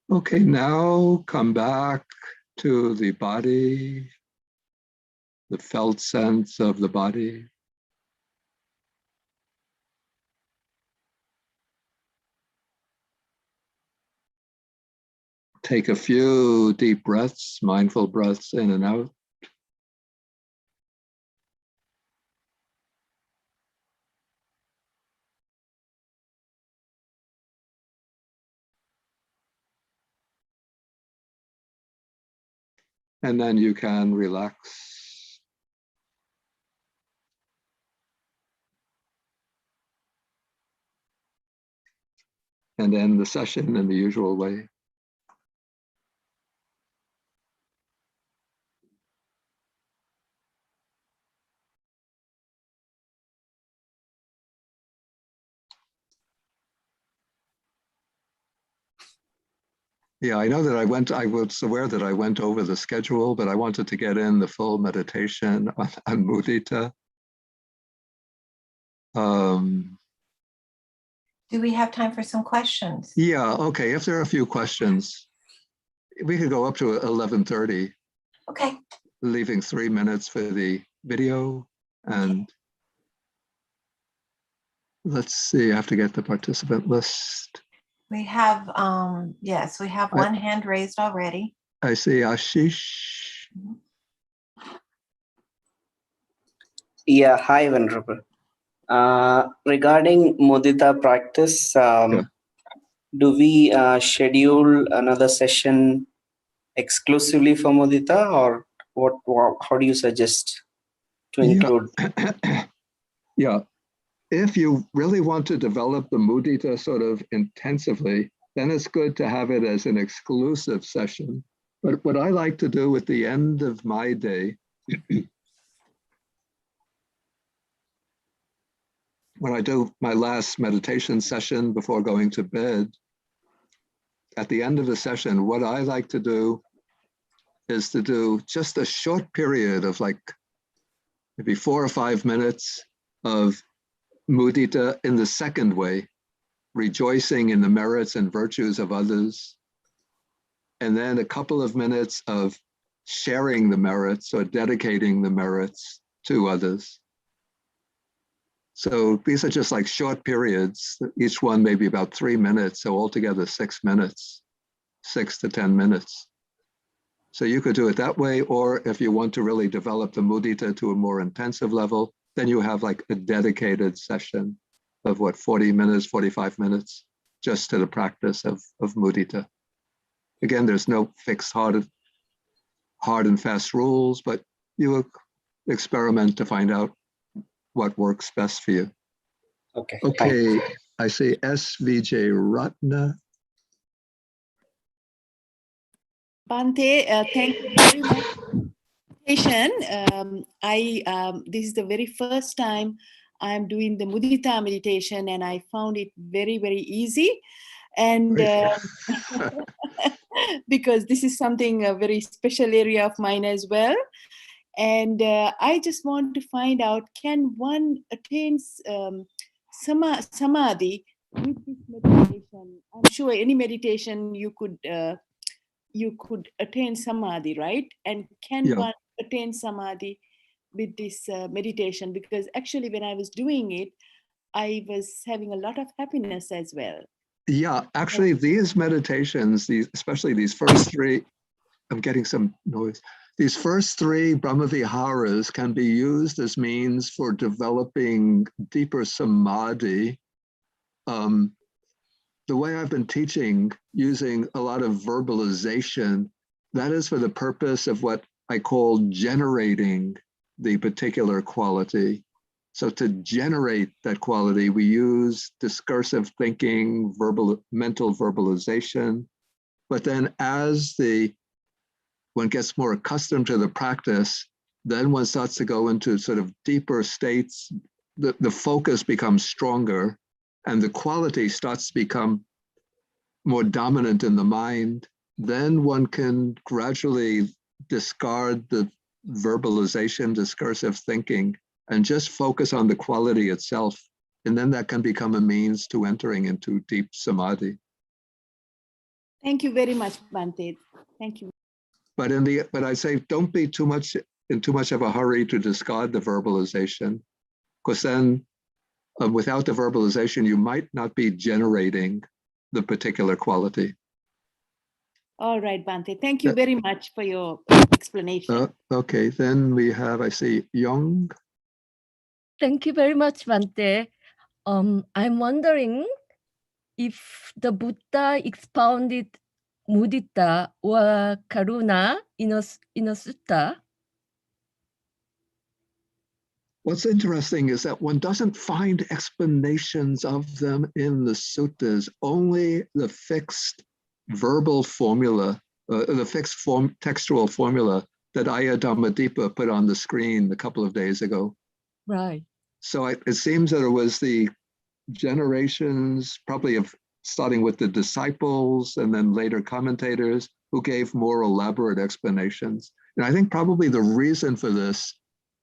Okay, now come back to the body, the felt sense of the body. Take a few deep breaths, mindful breaths in and out. And then you can relax. And end the session in the usual way. Yeah, I know that I was aware that I went over the schedule, but I wanted to get in the full meditation on Mudita. Do we have time for some questions? Yeah, okay, if there are a few questions, we could go up to 11:30. Okay. Leaving 3 minutes for the video. And let's see, I have to get the participant list. We have, yes, we have one hand raised already. I see Ashish. Yeah, hi, Venerable. Regarding Mudita practice, do we schedule another session exclusively for Mudita, or how do you suggest to include? Yeah, if you really want to develop the Mudita sort of intensively, then it's good to have it as an exclusive session. But what I like to do at the end of my day, when I do my last meditation session before going to bed, at the end of the session, what I like to do is to do just a short period of like maybe 4 or 5 minutes of Mudita in the second way, rejoicing in the merits and virtues of others. And then a couple of minutes of sharing the merits or dedicating the merits to others. So these are just like short periods, each one maybe about 3 minutes, so altogether 6 minutes, 6 to 10 minutes. So you could do it that way, or if you want to really develop the Mudita to a more intensive level, then you have like a dedicated session of 40 minutes, 45 minutes, just to the practice of Mudita. Again, there's no fixed hard and fast rules, but you experiment to find out what works best for you. Okay. Okay, I see SVJ Ratna. Bante, thank you very much. This is the very first time I'm doing the Mudita meditation, and I found it very, very easy. And because this is something, a very special area of mine as well. And I just want to find out, can one attain samadhi with this meditation? I'm sure any meditation you could attain samadhi, right? And can one attain samadhi with this meditation? Because actually when I was doing it, I was having a lot of happiness as well. Yeah, actually these meditations, especially these first three, I'm getting some noise. These first three Brahma Viharas can be used as means for developing deeper samadhi. The way I've been teaching, using a lot of verbalization, that is for the purpose of what I call generating the particular quality. So to generate that quality, we use discursive thinking, mental verbalization. But then as one gets more accustomed to the practice, then one starts to go into sort of deeper states. The focus becomes stronger and the quality starts to become more dominant in the mind. Then one can gradually discard the verbalization, discursive thinking, and just focus on the quality itself. And then that can become a means to entering into deep samadhi. Thank you very much, Bhante. Thank you. But I say, don't be in too much of a hurry to discard the verbalization, because then without the verbalization, you might not be generating the particular quality. All right, Bhante. Thank you very much for your explanation. Okay, then we have, I see, Young. Thank you very much, Bhante. I'm wondering if the Buddha expounded Mudita or Karuna in a sutta. What's interesting is that one doesn't find explanations of them in the suttas, only the fixed verbal formula, the fixed textual formula that Ayya Dhammadipa put on the screen a couple of days ago. Right. So it seems that it was the generations, probably starting with the disciples and then later commentators, who gave more elaborate explanations. And I think probably the reason for this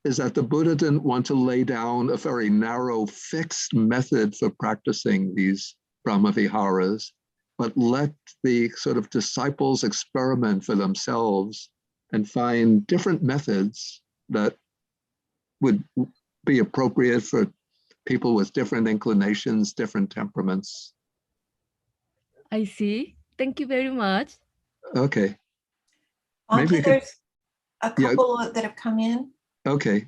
is that the Buddha didn't want to lay down a very narrow, fixed method for practicing these Brahma Viharas, but let the sort of disciples experiment for themselves and find different methods that would be appropriate for people with different inclinations, different temperaments. I see. Thank you very much. Okay. Maybe there's a couple that have come in. Okay.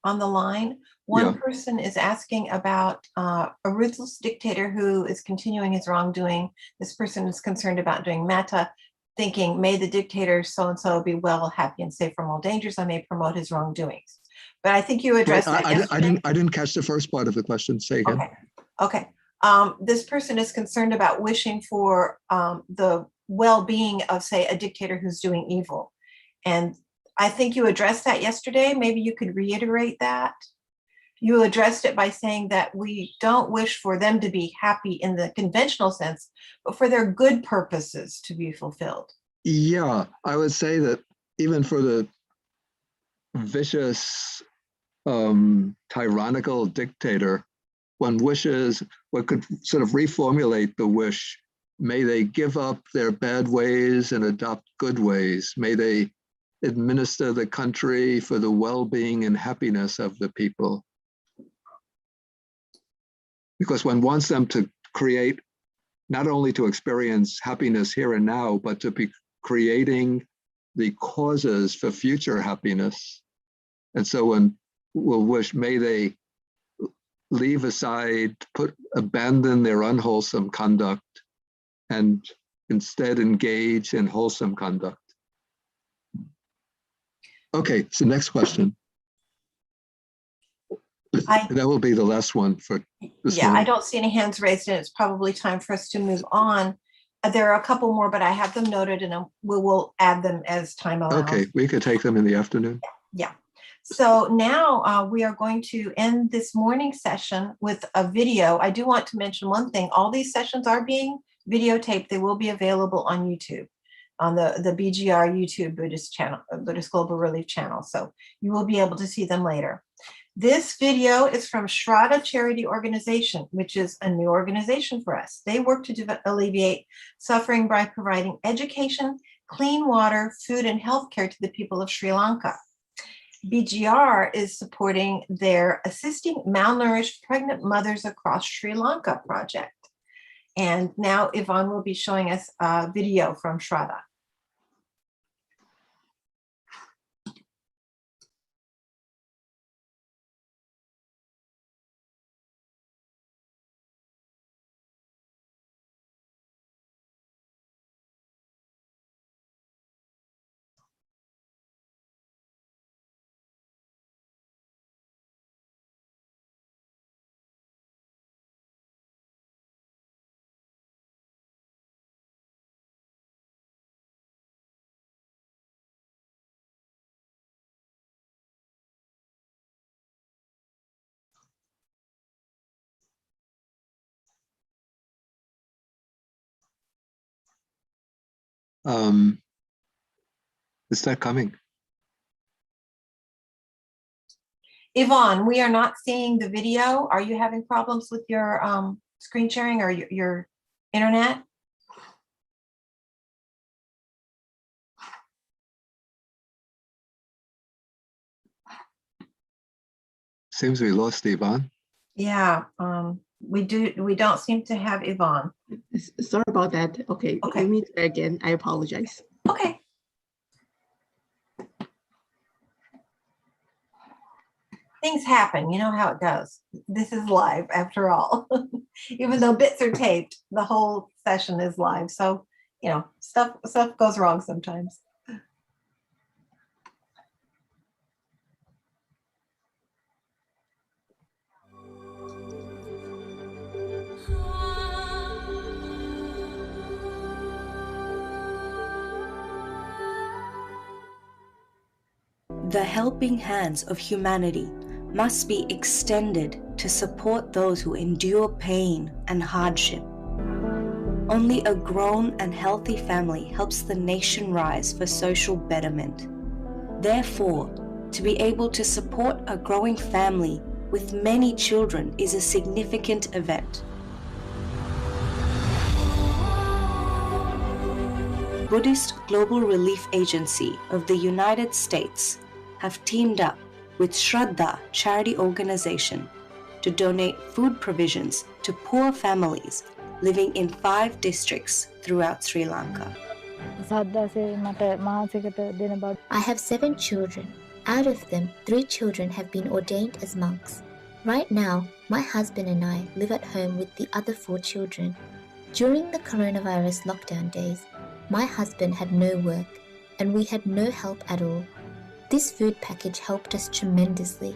On the line. One person is asking about a ruthless dictator who is continuing his wrongdoing. This person is concerned about doing metta, thinking, may the dictator so-and-so be well, happy, and safe from all dangers. I may promote his wrongdoings. But I think you addressed that yesterday. I didn't catch the first part of the question. Say again. Okay. This person is concerned about wishing for the well-being of, say, a dictator who's doing evil. And I think you addressed that yesterday. Maybe you could reiterate that. You addressed it by saying that we don't wish for them to be happy in the conventional sense, but for their good purposes to be fulfilled. Yeah, I would say that even for the vicious, tyrannical dictator, one could sort of reformulate the wish. May they give up their bad ways and adopt good ways. May they administer the country for the well-being and happiness of the people. Because one wants them to create, not only to experience happiness here and now, but to be creating the causes for future happiness. And so one will wish, may they leave aside, abandon their unwholesome conduct and instead engage in wholesome conduct. Okay, so next question. That will be the last one for this morning. I don't see any hands raised, and it's probably time for us to move on. There are a couple more, but I have them noted, and we will add them as time allows. Okay, we could take them in the afternoon. Yeah. So now we are going to end this morning session with a video. I do want to mention one thing. All these sessions are being videotaped. They will be available on YouTube. on the BGR YouTube Buddhist channel, Buddhist Global Relief channel. So you will be able to see them later. This video is from Shraddha Charity Organization, which is a new organization for us. They work to alleviate suffering by providing education, clean water, food, and healthcare to the people of Sri Lanka. BGR is supporting their Assisting Malnourished Pregnant Mothers Across Sri Lanka project. And now Yvonne will be showing us a video from Shraddha. Is that coming? Yvonne, we are not seeing the video. Are you having problems with your screen sharing or your internet? Seems we lost Yvonne. Yeah, we don't seem to have Yvonne. Sorry about that. Okay, Okay. let me try again. I apologize. Okay. Things happen, you know how it goes. This is live after all. Even though bits are taped, the whole session is live. So, you know, stuff goes wrong sometimes. The helping hands of humanity must be extended to support those who endure pain and hardship. Only a grown and healthy family helps the nation rise for social betterment. Therefore, to be able to support a growing family with many children is a significant event. Buddhist Global Relief Agency of the United States have teamed up with Shraddha Charity Organization to donate food provisions to poor families living in 5 districts throughout Sri Lanka. I have 7 children. Out of them, 3 children have been ordained as monks. Right now, my husband and I live at home with the other 4 children. During the coronavirus lockdown days, my husband had no work and we had no help at all. This food package helped us tremendously.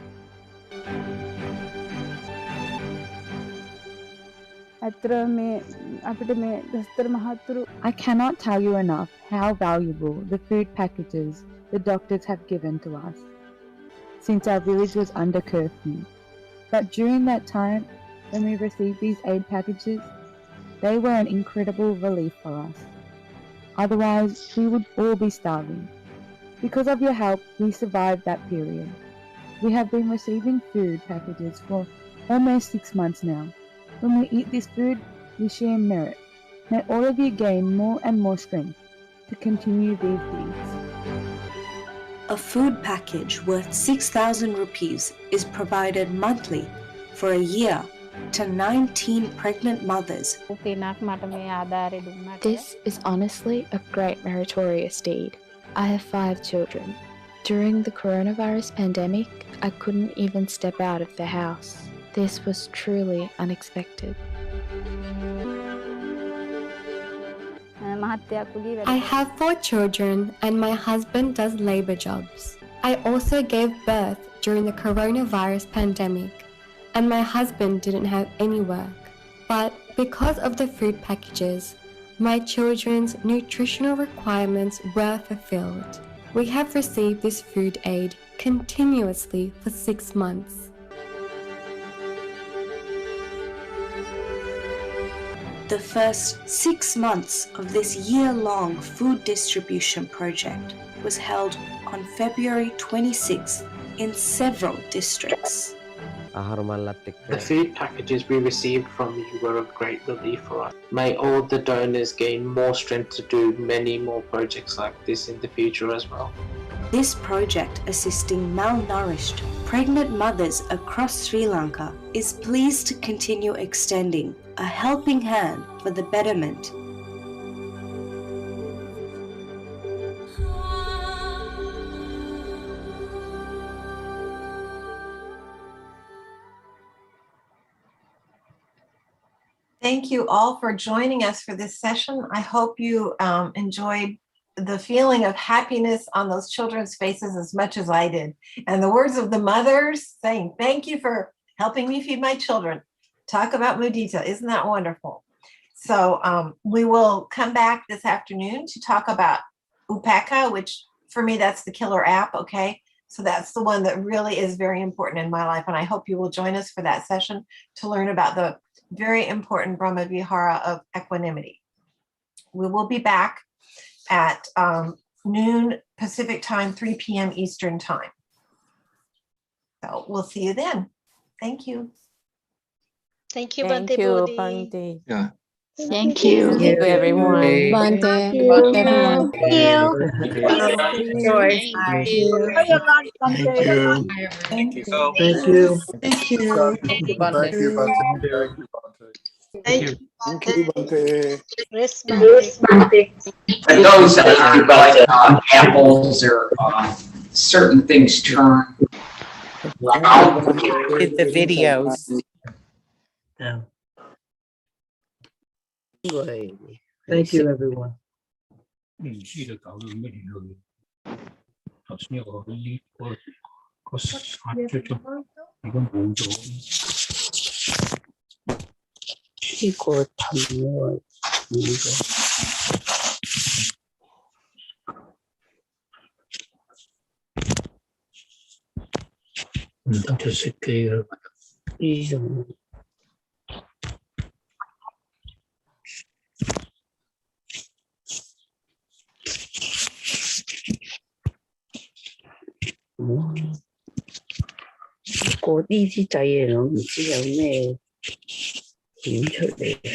I cannot tell you enough how valuable the food packages the doctors have given to us since our village was under curfew. But during that time, when we received these aid packages, they were an incredible relief for us. Otherwise, we would all be starving. Because of your help, we survived that period. We have been receiving food packages for almost 6 months now. When we eat this food, we share merit. May all of you gain more and more strength to continue these deeds. A food package worth 6,000 rupees is provided monthly for a year to 19 pregnant mothers. This is honestly a great meritorious deed. I have 5 children. During the coronavirus pandemic, I couldn't even step out of the house. This was truly unexpected. I have 4 children and my husband does labor jobs. I also gave birth during the coronavirus pandemic and my husband didn't have any work. But because of the food packages, my children's nutritional requirements were fulfilled. We have received this food aid continuously for 6 months. The first 6 months of this year-long food distribution project was held on February 26th in several districts. The food packages we received from you were a great relief for us. May all the donors gain more strength to do many more projects like this in the future as well. This project, assisting malnourished, pregnant mothers across Sri Lanka, is pleased to continue extending a helping hand for the betterment. Thank you all for joining us for this session. I hope you enjoyed the feeling of happiness on those children's faces as much as I did. And the words of the mothers saying, thank you for helping me feed my children. Talk about Mudita, isn't that wonderful? So we will come back this afternoon to talk about Upeka, which for me, that's the killer app, okay? So that's the one that really is very important in my life. And I hope you will join us for that session to learn about the very important Brahma Vihara of equanimity. We will be back at noon Pacific time, 3 p.m. Eastern time. So we'll see you then. Thank you. Thank you, Bante Bodhi. Bante. Yeah. Thank you. Thank you, everyone. Bante. Thank you, everyone. Thank you. Joyce. Thank you. Thank you. Thank you. Thank you. Thank you, Bante. Thank you. Thank you, Bante. Yes, Bante. For those that are like apples or certain things turn round. Did the videos. Yeah. Thank you, everyone. 이거 담요 이거 entonces que嗰啲啲仔嘢我唔知有咩點出嚟係